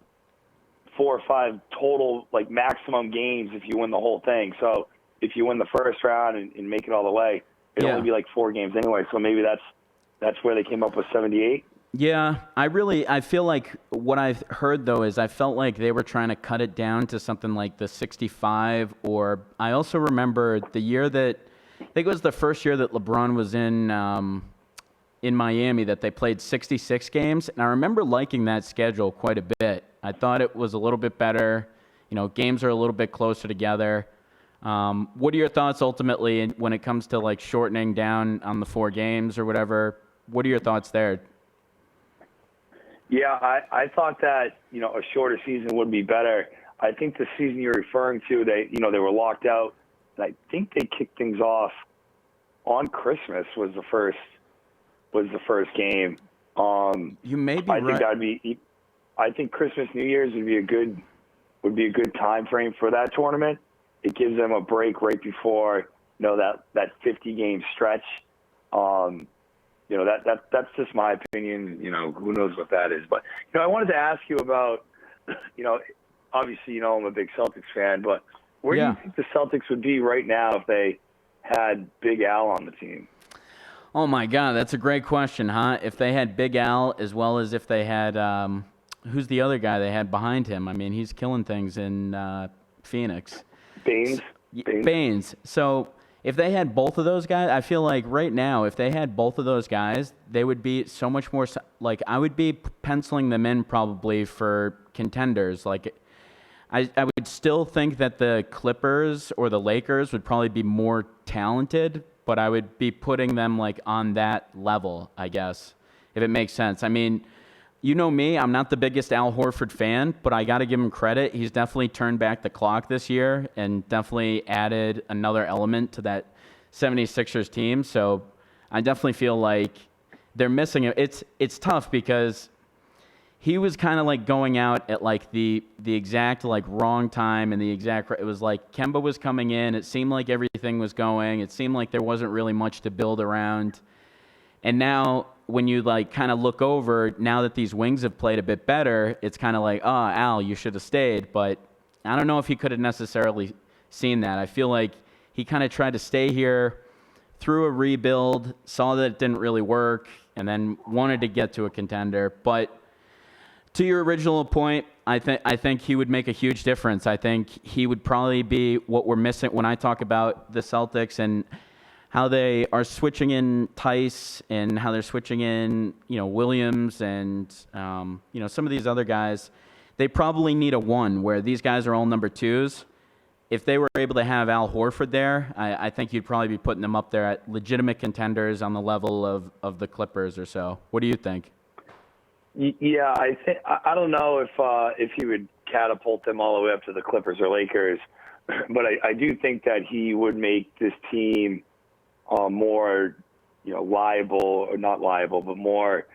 or 5 total, like maximum games if you win the whole thing. So if you win the first round and make it all the way, it'd only be like 4 games anyway. So maybe that's where they came up with 78. Yeah, I feel like what I've heard though is I felt like they were trying to cut it down to something like the 65, or I also remember the year that, I think it was the first year that LeBron was in Miami, that they played 66 games, and I remember liking that schedule quite a bit. I thought it was a little bit better. Games are a little bit closer together. What are your thoughts ultimately when it comes to like shortening down on the 4 games or whatever? What are your thoughts there? Yeah, I thought that, a shorter season would be better. I think the season you're referring to, they were locked out, and I think they kicked things off on Christmas was the first was the first game. You may be I right. think I think Christmas, New Year's would be a good time frame for that tournament. It gives them a break right before that 50 game stretch. That's just my opinion. Who knows what that is? But I wanted to ask you about obviously I'm a big Celtics fan, but where do you think the Celtics would be right now if they had Big Al on the team? Oh my God, that's a great question, huh? If they had Big Al as well as if they had who's the other guy they had behind him? I mean, he's killing things in Phoenix. Baines. So if they had both of those guys, I feel like right now, if they had both of those guys, they would be so much more. Like I would be penciling them in probably for contenders. Like I would still think that the Clippers or the Lakers would probably be more talented, but I would be putting them like on that level, I guess, if it makes sense. I mean, you know me, I'm not the biggest Al Horford fan, but I got to give him credit. He's definitely turned back the clock this year and definitely added another element to that 76ers team. So I definitely feel like they're missing it. It's tough because he was kind of like going out at like the exact like wrong time and it was like Kemba was coming in. It seemed like everything was going. It seemed like there wasn't really much to build around. And now when you like kind of look over, now that these wings have played a bit better, it's kind of like, oh, Al, you should have stayed. But I don't know if he could have necessarily seen that. I feel like he kind of tried to stay here through a rebuild, saw that it didn't really work, and then wanted to get to a contender. But to your original point, I think he would make a huge difference. I think he would probably be what we're missing when I talk about the Celtics and how they are switching in Tice and how they're switching in, Williams and, some of these other guys. They probably need a one where these guys are all number twos. If they were able to have Al Horford there, I think you'd probably be putting them up there at legitimate contenders on the level of the Clippers or so. What do you think? Yeah, I don't know if he would catapult them all the way up to the Clippers or Lakers, but I do think that he would make this team more, liable, or not liable, but more,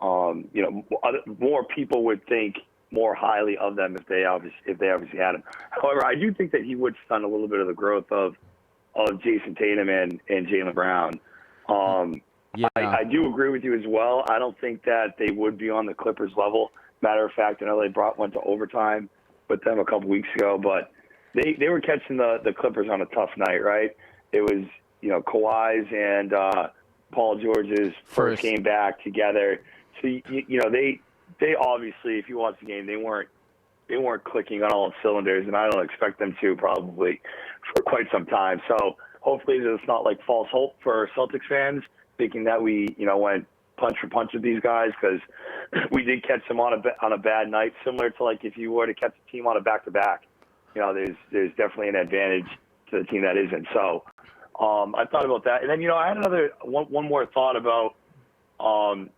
more people would think more highly of them if they obviously had him. However, I do think that he would stun a little bit of the growth of Jason Tatum and Jaylen Brown. I do agree with you as well. I don't think that they would be on the Clippers level. Matter of fact, I know they went to overtime with them a couple weeks ago, but they were catching the Clippers on a tough night, right? It was Kawhi's and Paul George's first game back together. So they obviously, if you watch the game, they weren't clicking on all cylinders, and I don't expect them to probably for quite some time. So hopefully it's not like false hope for Celtics fans thinking that we went punch for punch with these guys, because we did catch them on a bad night, similar to like if you were to catch a team on a back-to-back. There's definitely an advantage to the team that isn't. So I thought about that. And then, I had one more thought about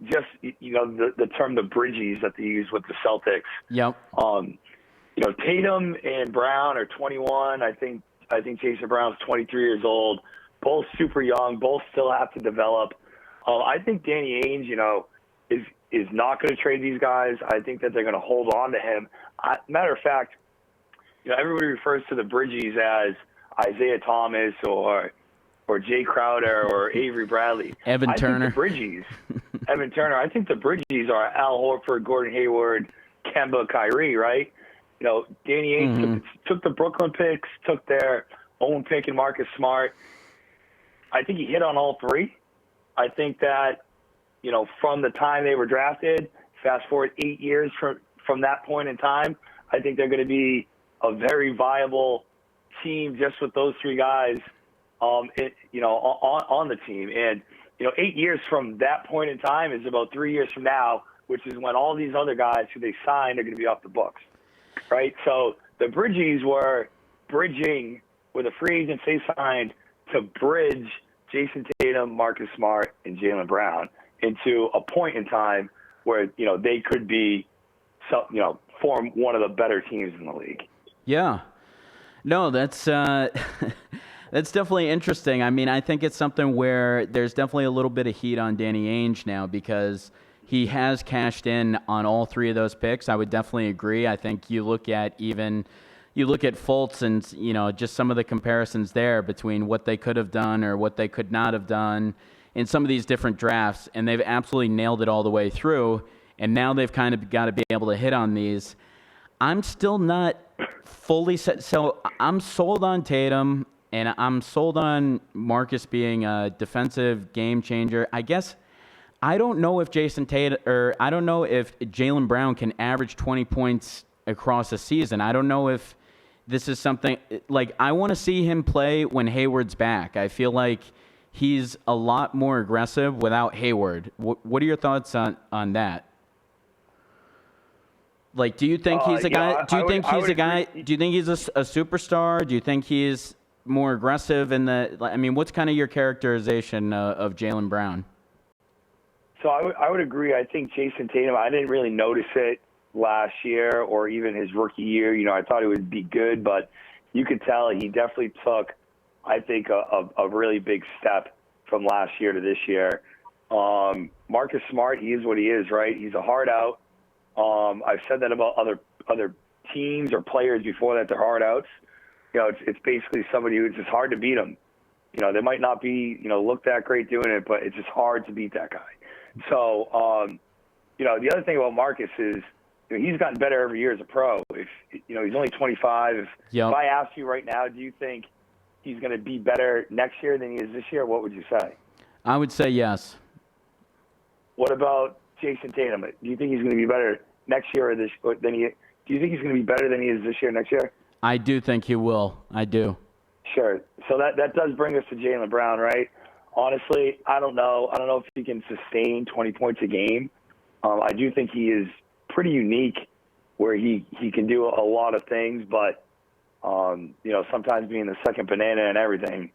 just, the term, the bridgies that they use with the Celtics. Yep. Tatum and Brown are 21. I think Jason Brown's 23 years old. Both super young. Both still have to develop. I think Danny Ainge, is not going to trade these guys. I think that they're going to hold on to him. Matter of fact, everybody refers to the bridgies as Isaiah Thomas or Jay Crowder or Avery Bradley. Evan Turner. I think the bridgies. Evan Turner. I think the bridgies are Al Horford, Gordon Hayward, Kemba, Kyrie, right? Danny Ainge took the Brooklyn picks, took their own pick and Marcus Smart. I think he hit on all three. I think that, from the time they were drafted, fast forward 8 years from that point in time, I think they're going to be a very viable team just with those three guys, on the team. And, 8 years from that point in time is about 3 years from now, which is when all these other guys who they signed are going to be off the books, right? So the bridgies were bridging with a free agent they signed to bridge Jason Tatum, Marcus Smart, and Jaylen Brown into a point in time where, they could be, form one of the better teams in the league. Yeah. No, that's That's definitely interesting. I mean, I think it's something where there's definitely a little bit of heat on Danny Ainge now because he has cashed in on all three of those picks. I would definitely agree. I think you look at Fultz and, just some of the comparisons there between what they could have done or what they could not have done in some of these different drafts, and they've absolutely nailed it all the way through, and now they've kind of got to be able to hit on these. I'm still not fully set. So I'm sold on Tatum, and I'm sold on Marcus being a defensive game changer. I guess I don't know if I don't know if Jaylen Brown can average 20 points across a season. I don't know if this is something like I want to see him play when Hayward's back. I feel like he's a lot more aggressive without Hayward. What are your thoughts on that? Like, do you think he's a guy? Do you think he's a guy? Do you think he's a superstar? Do you think he's more aggressive what's kind of your characterization of Jaylen Brown? So I would agree. I think Jason Tatum, I didn't really notice it last year or even his rookie year. I thought it would be good, but you could tell he definitely took, I think, a really big step from last year to this year. Marcus Smart, he is what he is, right? He's a hard out. I've said that about other teams or players before that they're hard outs. It's basically somebody who's just hard to beat them. They might not be, look that great doing it, but it's just hard to beat that guy. So, the other thing about Marcus is he's gotten better every year as a pro. If he's only 25. If I ask you right now, do you think he's going to be better next year than he is this year? What would you say? I would say yes. What about Jason Tatum? Do you think he's going to be better next year or do you think he's going to be better than he is this year, next year? I do think he will. I do. Sure. So that does bring us to Jaylen Brown, right? Honestly, I don't know. I don't know if he can sustain 20 points a game. I do think he is pretty unique where he can do a lot of things, but, sometimes being the second banana and everything,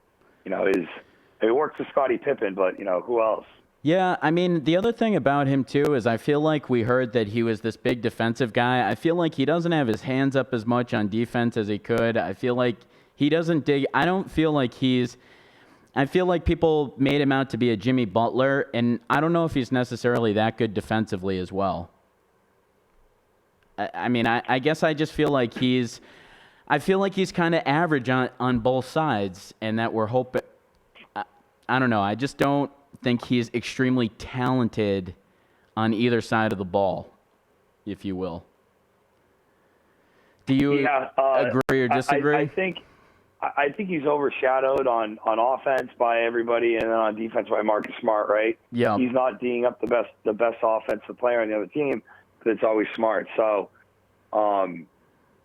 it works for Scottie Pippen, but, who else? Yeah, I mean, the other thing about him, too, is I feel like we heard that he was this big defensive guy. I feel like he doesn't have his hands up as much on defense as he could. I feel like he doesn't dig. I don't feel like I feel like people made him out to be a Jimmy Butler, and I don't know if he's necessarily that good defensively as well. I guess I just feel like he's kind of average on both sides, and that we're hoping. I don't know. I just don't think he's extremely talented on either side of the ball, if you will. Do you agree or disagree? I think he's overshadowed on offense by everybody, and then on defense by Marcus Smart, right? Yeah. He's not D'ing up the best offensive player on the other team, but it's always Smart. So,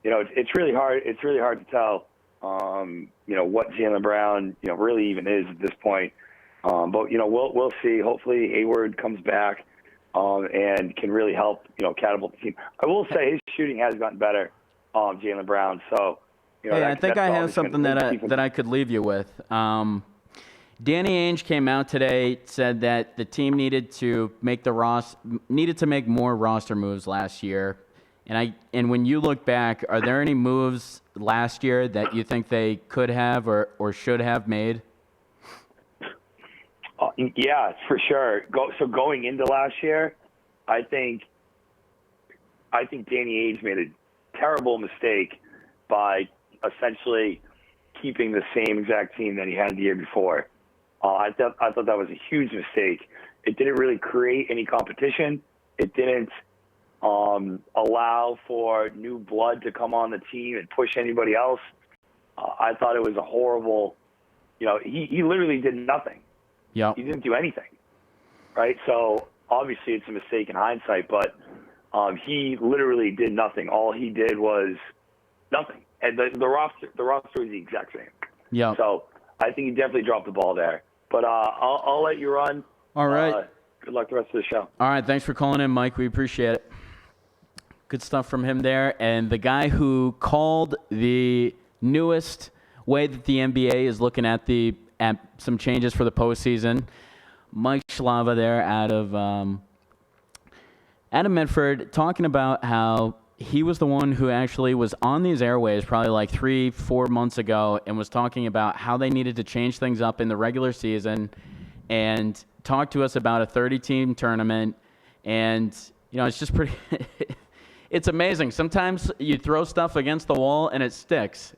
it's really hard. It's really hard to tell, what Jaylen Brown, really even is at this point. But we'll see. Hopefully Hayward comes back and can really help catapult the team. I will say his shooting has gotten better, Jaylen Brown. So I think I have something that I could leave you with. Danny Ainge came out today, said that the team needed to make more roster moves last year. And when you look back, are there any moves last year that you think they could have or should have made? Yeah, for sure. So going into last year, I think Danny Ainge made a terrible mistake by essentially keeping the same exact team that he had the year before. I thought that was a huge mistake. It didn't really create any competition. It didn't allow for new blood to come on the team and push anybody else. I thought it was a horrible. He literally did nothing. Yeah, he didn't do anything, right? So obviously it's a mistake in hindsight, but he literally did nothing. All he did was nothing, and the roster was the exact same. Yeah. So I think he definitely dropped the ball there. But I'll let you run. All right. Good luck the rest of the show. All right. Thanks for calling in, Mike. We appreciate it. Good stuff from him there, and the guy who called the newest way that the NBA is looking at some changes for the postseason. Mike Schlava there out of Medford, talking about how he was the one who actually was on these airways probably like 3-4 months ago and was talking about how they needed to change things up in the regular season and talk to us about a 30-team tournament. And, it's just pretty – it's amazing. Sometimes you throw stuff against the wall and it sticks,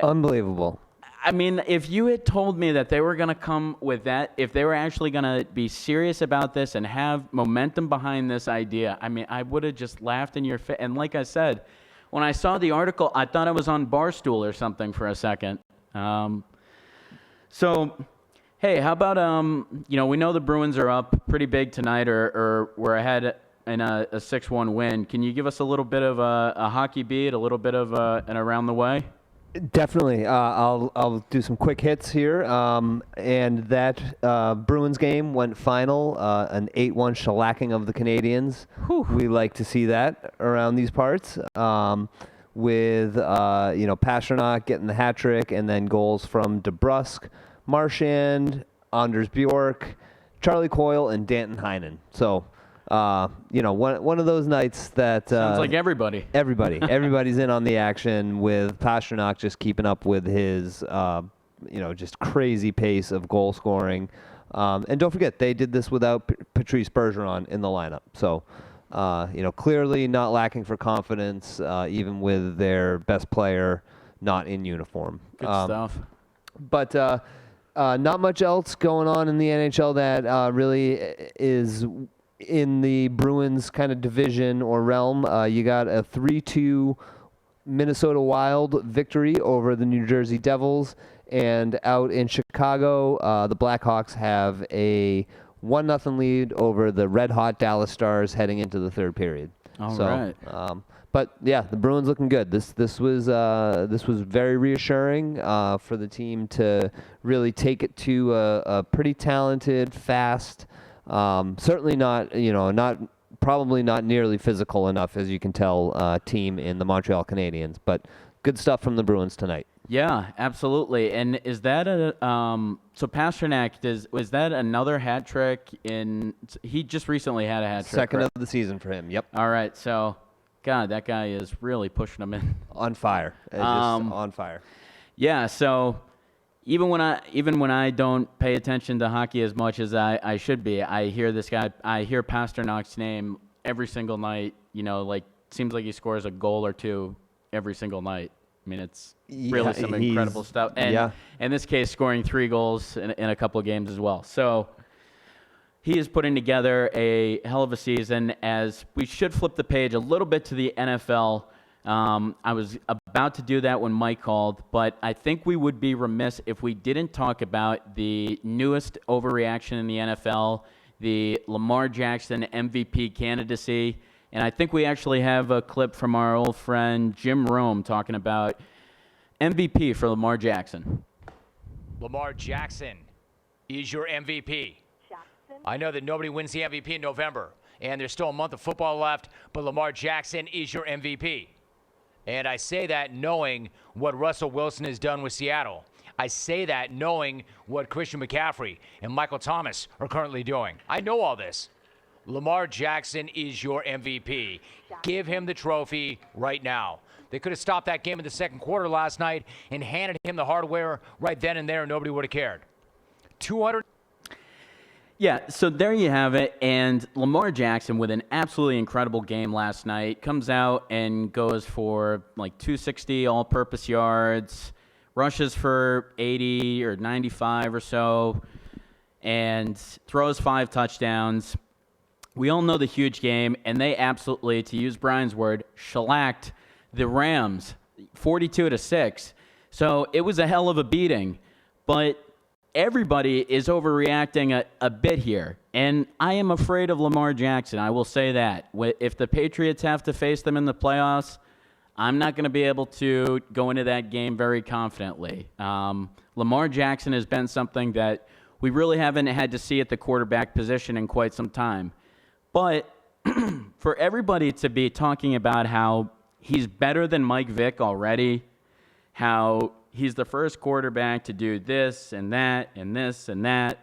Unbelievable. I mean, if you had told me that they were going to come with that, if they were actually going to be serious about this and have momentum behind this idea, I mean, I would have just laughed in your face. And like I said, when I saw the article, I thought it was on Barstool or something for a second. So, hey, how about, we know the Bruins are up pretty big tonight or we're ahead in a 6-1 win. Can you give us a little bit of a hockey beat, a little bit of an around the way? Definitely. I'll do some quick hits here. And that Bruins game went final, an 8-1 shellacking of the Canadians. Whew. We like to see that around these parts. With Pasternak getting the hat trick, and then goals from DeBrusk, Marchand, Anders Bjork, Charlie Coyle, and Danton Heinen. So. One of those nights that Sounds like everybody. Everybody's in on the action, with Pasternak just keeping up with his, just crazy pace of goal scoring. And don't forget, they did this without Patrice Bergeron in the lineup. So, clearly not lacking for confidence, even with their best player not in uniform. Good stuff. But not much else going on in the NHL that really is in the Bruins kind of division or realm. You got a 3-2 Minnesota Wild victory over the New Jersey Devils, and out in Chicago, the Blackhawks have a 1-0 lead over the red-hot Dallas Stars heading into the third period. All right. But yeah, the Bruins looking good. This was very reassuring for the team to really take it to a pretty talented, fast. Certainly not, probably not nearly physical enough, as you can tell, team in the Montreal Canadiens. But good stuff from the Bruins tonight. Yeah, absolutely. And is that so Pasternak, was that another hat trick he just recently had a hat trick. Second right? of the season for him, yep. All right, so, God, that guy is really pushing him in. On fire. Just on fire. Yeah, so even when I don't pay attention to hockey as much as I should be, I hear Pasternak's name every single night. Seems like he scores a goal or two every single night. I mean, it's really some incredible stuff. And in this case, scoring 3 goals in a couple of games as well. So he is putting together a hell of a season. As we should flip the page a little bit to the NFL. I was about to do that when Mike called, but I think we would be remiss if we didn't talk about the newest overreaction in the NFL, the Lamar Jackson MVP candidacy. And I think we actually have a clip from our old friend Jim Rome talking about MVP for Lamar Jackson. Lamar Jackson is your MVP. I know that nobody wins the MVP in November, and there's still a month of football left, but Lamar Jackson is your MVP. And I say that knowing what Russell Wilson has done with Seattle. I say that knowing what Christian McCaffrey and Michael Thomas are currently doing. I know all this. Lamar Jackson is your MVP. Give him the trophy right now. They could have stopped that game in the second quarter last night and handed him the hardware right then and there, and nobody would have cared. 200. Yeah, so there you have it. And Lamar Jackson, with an absolutely incredible game last night, comes out and goes for like 260 all-purpose yards, rushes for 80 or 95 or so, and throws 5 touchdowns. We all know the huge game, and they absolutely, to use Brian's word, shellacked the Rams 42-6. So it was a hell of a beating, but everybody is overreacting a bit here, and I am afraid of Lamar Jackson. I will say that. If the Patriots have to face them in the playoffs, I'm not going to be able to go into that game very confidently. Lamar Jackson has been something that we really haven't had to see at the quarterback position in quite some time. But for everybody to be talking about how he's better than Mike Vick already, how he's the first quarterback to do this and that and this and that,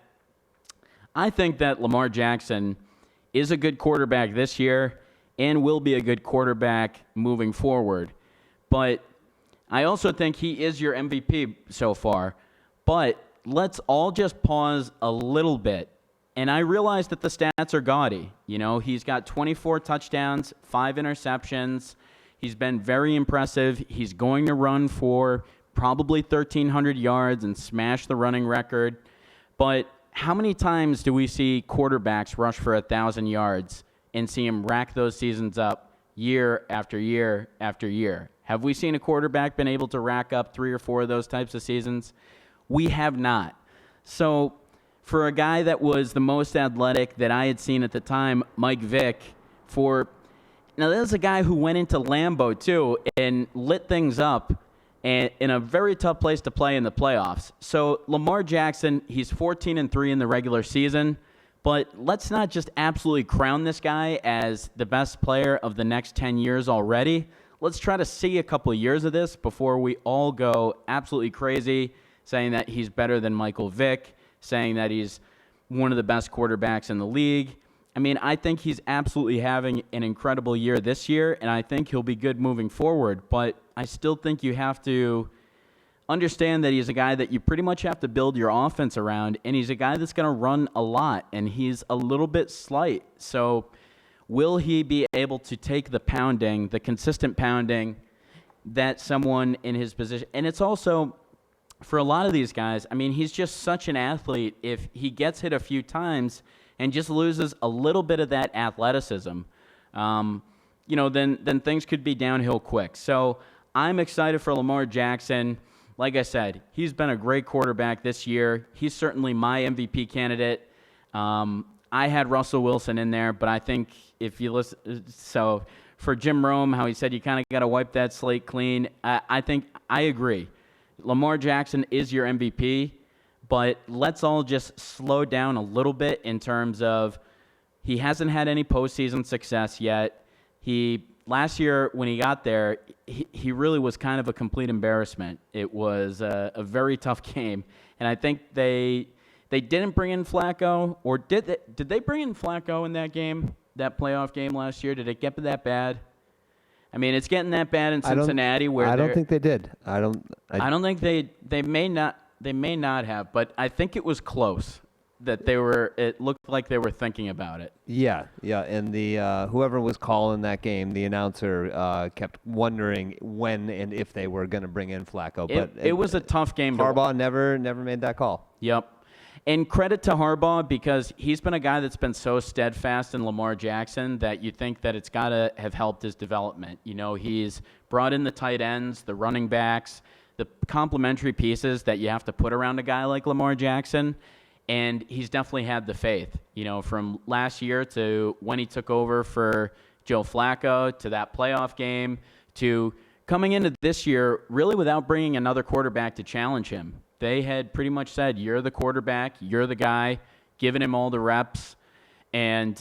I think that Lamar Jackson is a good quarterback this year, and will be a good quarterback moving forward. But I also think he is your MVP so far. But let's all just pause a little bit. And I realize that the stats are gaudy. You know, he's got 24 touchdowns, 5 interceptions. He's been very impressive. He's going to run for probably 1,300 yards and smash the running record. But how many times do we see quarterbacks rush for 1,000 yards and see him rack those seasons up year after year after year? Have we seen a quarterback been able to rack up 3 or 4 of those types of seasons? We have not. So for a guy that was the most athletic that I had seen at the time, Mike Vick, now this is a guy who went into Lambeau too and lit things up and in a very tough place to play in the playoffs. So Lamar Jackson, he's 14-3 in the regular season, but let's not just absolutely crown this guy as the best player of the next 10 years already. Let's try to see a couple of years of this before we all go absolutely crazy saying that he's better than Michael Vick, saying that he's one of the best quarterbacks in the league. I mean, I think he's absolutely having an incredible year this year, and I think he'll be good moving forward. But I still think you have to understand that he's a guy that you pretty much have to build your offense around, and he's a guy that's going to run a lot, and he's a little bit slight. So will he be able to take the pounding, the consistent pounding that someone in his position? And it's also, for a lot of these guys, I mean, he's just such an athlete. If he gets hit a few times and just loses a little bit of that athleticism, then things could be downhill quick. So I'm excited for Lamar Jackson. Like I said, he's been a great quarterback this year. He's certainly my MVP candidate. I had Russell Wilson in there, but I think if you listen, so for Jim Rome, how he said you kind of got to wipe that slate clean, I think I agree. Lamar Jackson is your MVP, but let's all just slow down a little bit in terms of he hasn't had any postseason success yet. Last year when he got there, he really was kind of a complete embarrassment. It was a very tough game, and I think they didn't bring in Flacco, or did they bring in Flacco in that game, that playoff game last year? Did it get that bad? I mean, it's getting that bad in Cincinnati. I don't think they did. I don't think they may not have, but I think it was close. It looked like they were thinking about it. Yeah, and the whoever was calling that game, the announcer kept wondering when and if they were going to bring in Flacco. But it was a tough game. Harbaugh never made that call. Yep. And credit to Harbaugh, because he's been a guy that's been so steadfast in Lamar Jackson that you think that it's got to have helped his development. You know, he's brought in the tight ends, the running backs, the complementary pieces that you have to put around a guy like Lamar Jackson, and he's definitely had the faith. You know, from last year to when he took over for Joe Flacco, to that playoff game, to coming into this year really without bringing another quarterback to challenge him. They had pretty much said, you're the quarterback, you're the guy, giving him all the reps, and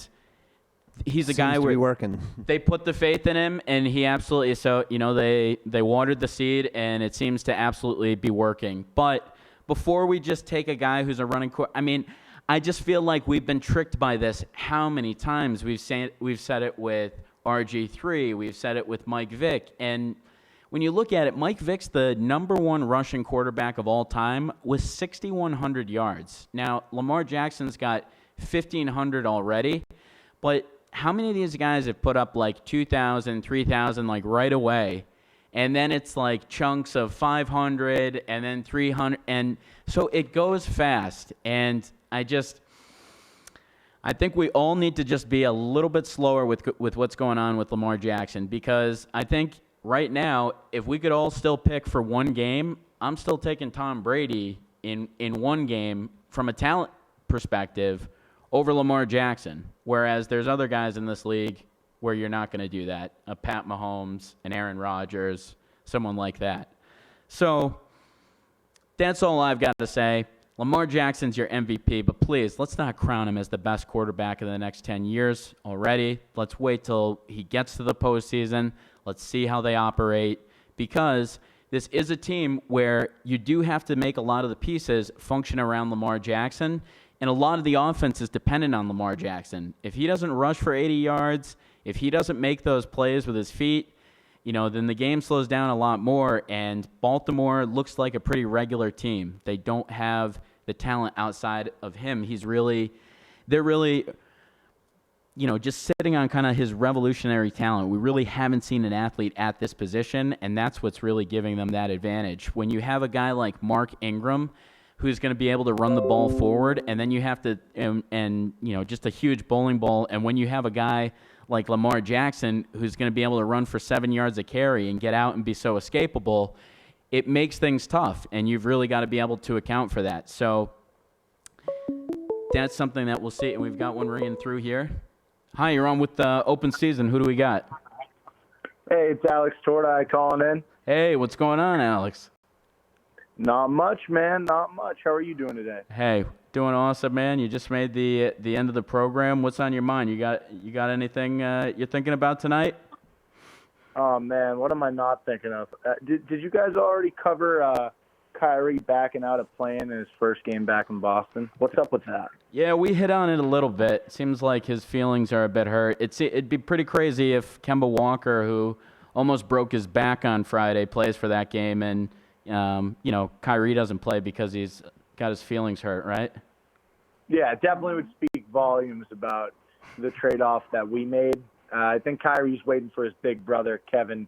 he's a guy where working. They put the faith in him, and he absolutely, so, you know, they watered the seed, and it seems to absolutely be working. But before we just take a guy who's a running I mean, I just feel like we've been tricked by this how many times. We've said it with RG3, we've said it with Mike Vick, and when you look at it, Mike Vick's the number 1 rushing quarterback of all time with 6,100 yards. Now, Lamar Jackson's got 1,500 already, but how many of these guys have put up like 2,000, 3,000 like right away? And then it's like chunks of 500 and then 300. And so it goes fast. And I think we all need to just be a little bit slower with what's going on with Lamar Jackson, because I think right now, if we could all still pick for one game, I'm still taking Tom Brady in one game from a talent perspective over Lamar Jackson, whereas there's other guys in this league where you're not going to do that, a Pat Mahomes, an Aaron Rodgers, someone like that. So that's all I've got to say. Lamar Jackson's your MVP, but please, let's not crown him as the best quarterback of the next 10 years already. Let's wait till he gets to the postseason. Let's see how they operate, because this is a team where you do have to make a lot of the pieces function around Lamar Jackson. And a lot of the offense is dependent on Lamar Jackson. If he doesn't rush for 80 yards, if he doesn't make those plays with his feet, then the game slows down a lot more, and Baltimore looks like a pretty regular team. They don't have the talent outside of him. They're really, just sitting on kind of his revolutionary talent. We really haven't seen an athlete at this position, and that's what's really giving them that advantage. When you have a guy like Mark Ingram, who's going to be able to run the ball forward, and then you have to, just a huge bowling ball, and when you have a guy like Lamar Jackson, who's going to be able to run for 7 yards a carry and get out and be so escapable, it makes things tough, and you've really got to be able to account for that. So that's something that we'll see, and we've got one ringing through here. Hi, you're on with Open Season. Who do we got? Hey, it's Alex Tortai calling in. Hey, what's going on, Alex? Not much, man. Not much. How are you doing today? Hey, doing awesome, man. You just made the end of the program. What's on your mind? You got anything you're thinking about tonight? Oh man, what am I not thinking of? Did you guys already cover Kyrie backing out of playing in his first game back in Boston? What's up with that? Yeah, we hit on it a little bit. Seems like his feelings are a bit hurt. It'd be pretty crazy if Kemba Walker, who almost broke his back on Friday, plays for that game, and Kyrie doesn't play because he's got his feelings hurt, right? Yeah, it definitely would speak volumes about the trade-off that we made. I think Kyrie's waiting for his big brother, Kevin,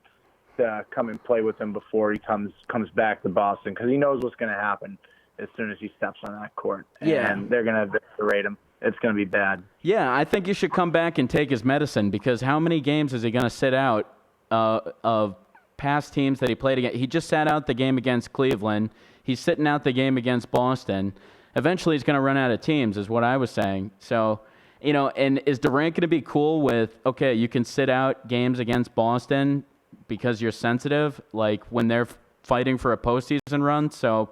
to come and play with him before he comes back to Boston, because he knows what's going to happen as soon as he steps on that court. Yeah. And they're going to eviscerate him. It's going to be bad. Yeah, I think you should come back and take his medicine, because how many games is he going to sit out of past teams that he played against? He just sat out the game against Cleveland. He's sitting out the game against Boston. Eventually, he's going to run out of teams, is what I was saying. So, and is Durant going to be cool with, okay, you can sit out games against Boston because you're sensitive, like when they're fighting for a postseason run? So,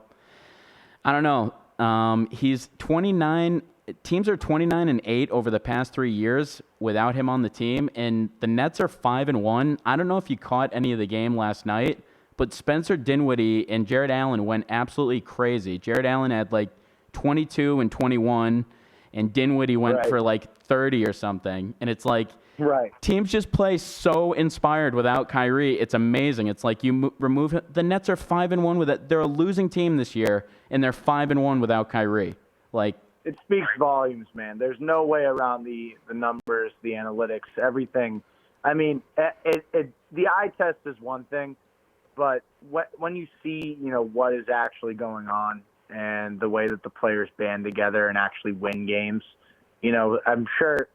I don't know. He's 29. Teams are 29-8 over the past 3 years without him on the team, and the Nets are 5-1. I don't know if you caught any of the game last night, but Spencer Dinwiddie and Jared Allen went absolutely crazy. Jared Allen had like 22 and 21, and Dinwiddie went for like 30 or something. And it's like, teams just play so inspired without Kyrie. It's amazing. It's like you remove him. The Nets are 5-1 with it. They're a losing team this year, and they're 5-1 without Kyrie. Like, it speaks volumes, man. There's no way around the numbers, the analytics, everything. I mean, the eye test is one thing, but when you see, what is actually going on and the way that the players band together and actually win games, I'm sure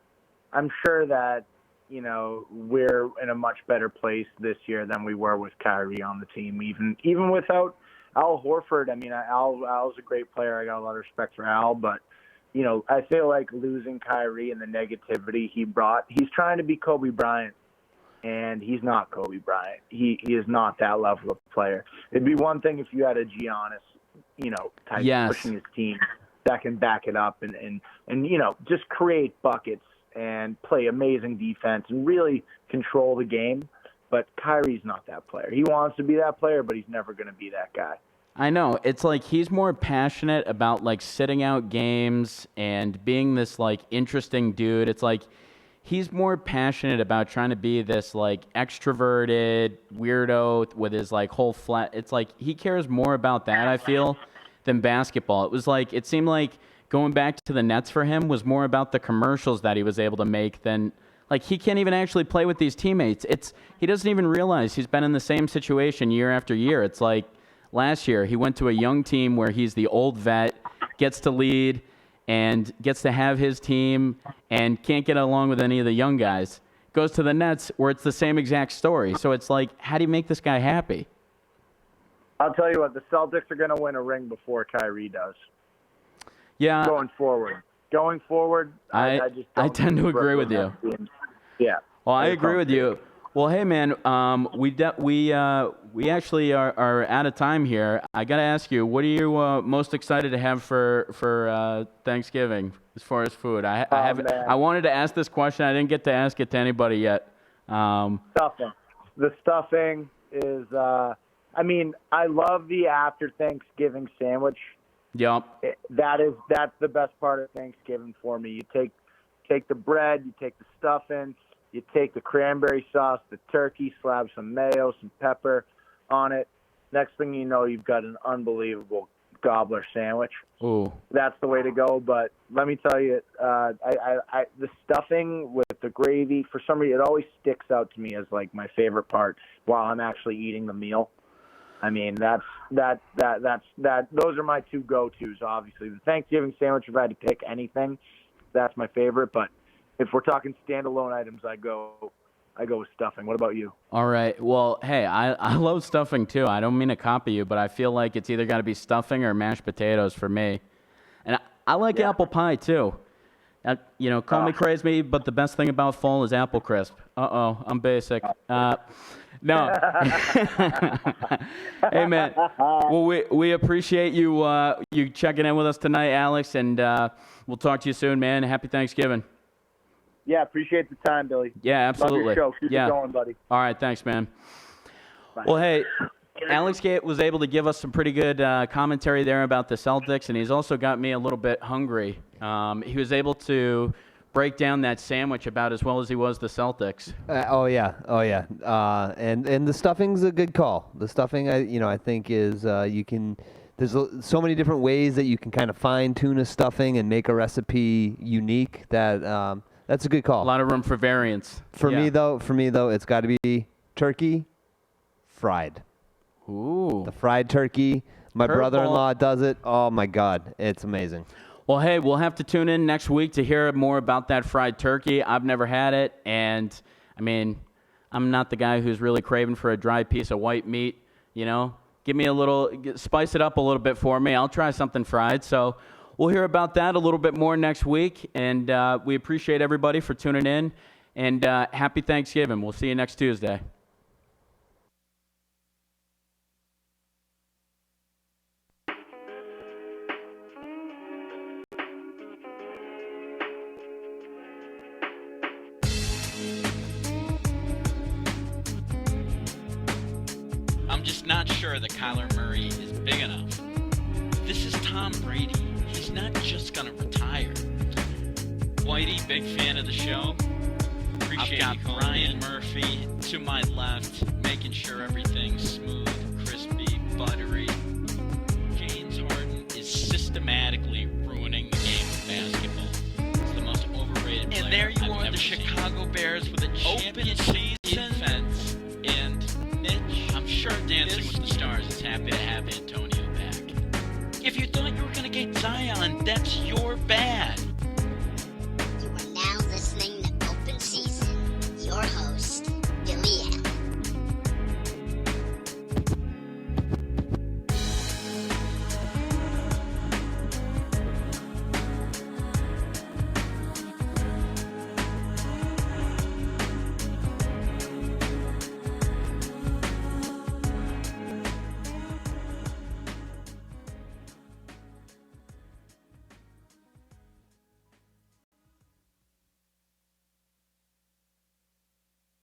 that, we're in a much better place this year than we were with Kyrie on the team, even without Al Horford. I mean, Al's a great player. I got a lot of respect for Al, but I feel like losing Kyrie and the negativity he brought, he's trying to be Kobe Bryant, and he's not Kobe Bryant. He is not that level of player. It'd be one thing if you had a Giannis, type pushing his team that can back it up and just create buckets and play amazing defense and really control the game. But Kyrie's not that player. He wants to be that player, but he's never going to be that guy. I know. It's like he's more passionate about like sitting out games and being this like interesting dude. It's like he's more passionate about trying to be this like extroverted weirdo with his like whole flat. It's like he cares more about that, I feel, than basketball. It seemed like going back to the Nets for him was more about the commercials that he was able to make than like he can't even actually play with these teammates. He doesn't even realize he's been in the same situation year after year. It's like last year, he went to a young team where he's the old vet, gets to lead, and gets to have his team, and can't get along with any of the young guys. Goes to the Nets, where it's the same exact story. So it's like, how do you make this guy happy? I'll tell you what, the Celtics are going to win a ring before Kyrie does. Yeah. Going forward, I just don't I tend to agree with you. Yeah. Well, I agree with you. Well, hey, man, we actually are out of time here. I got to ask you, what are you most excited to have for Thanksgiving as far as food? I wanted to ask this question. I didn't get to ask it to anybody yet. Stuffing. The stuffing is, I love the after Thanksgiving sandwich. Yep. That's the best part of Thanksgiving for me. You take the bread, you take the stuffing, you take the cranberry sauce, the turkey, slap some mayo, some pepper on it. Next thing you know, you've got an unbelievable gobbler sandwich. Ooh. That's the way to go. But let me tell you, the stuffing with the gravy, for some reason, it always sticks out to me as like my favorite part while I'm actually eating the meal. I mean, that. Those are my two go-tos. Obviously, the Thanksgiving sandwich. If I had to pick anything, that's my favorite. But if we're talking standalone items, I go with stuffing. What about you? All right. Well, hey, I love stuffing too. I don't mean to copy you, but I feel like it's either got to be stuffing or mashed potatoes for me. And I like apple pie too. Call me crazy, but the best thing about fall is apple crisp. I'm basic. No. Hey, man. Well, we appreciate you checking in with us tonight, Alex, and we'll talk to you soon, man. Happy Thanksgiving. Yeah, appreciate the time, Billy. Yeah, absolutely. Love your show. Keep it going, buddy. All right, thanks, man. Bye. Well, hey, Alex Gate was able to give us some pretty good commentary there about the Celtics, and he's also got me a little bit hungry. He was able to break down that sandwich about as well as he was the Celtics. Oh yeah. And the stuffing's a good call. The stuffing, I think is you can. There's so many different ways that you can kind of fine tune a stuffing and make a recipe unique. That's a good call. A lot of room for variance. For me though, it's got to be turkey fried. Ooh. The fried turkey. My brother-in-law does it. Oh my God, it's amazing. Well, hey, we'll have to tune in next week to hear more about that fried turkey. I've never had it, and, I mean, I'm not the guy who's really craving for a dry piece of white meat, Give me spice it up a little bit for me. I'll try something fried. So we'll hear about that a little bit more next week, and we appreciate everybody for tuning in, and happy Thanksgiving. We'll see you next Tuesday. I'm just not sure that Kyler Murray is big enough. This is Tom Brady. He's not just going to retire. Whitey, big fan of the show. Appreciate I've got Ryan Murphy to my left, making sure everything's smooth, crispy, buttery. James Harden is systematically ruining the game of basketball. He's the most overrated player. And there you are, the Chicago Bears with a championship defense. And Mitch, I'm sure Dancing with the Stars is happy to have Antonio back. If you thought you were going to get Zion, that's your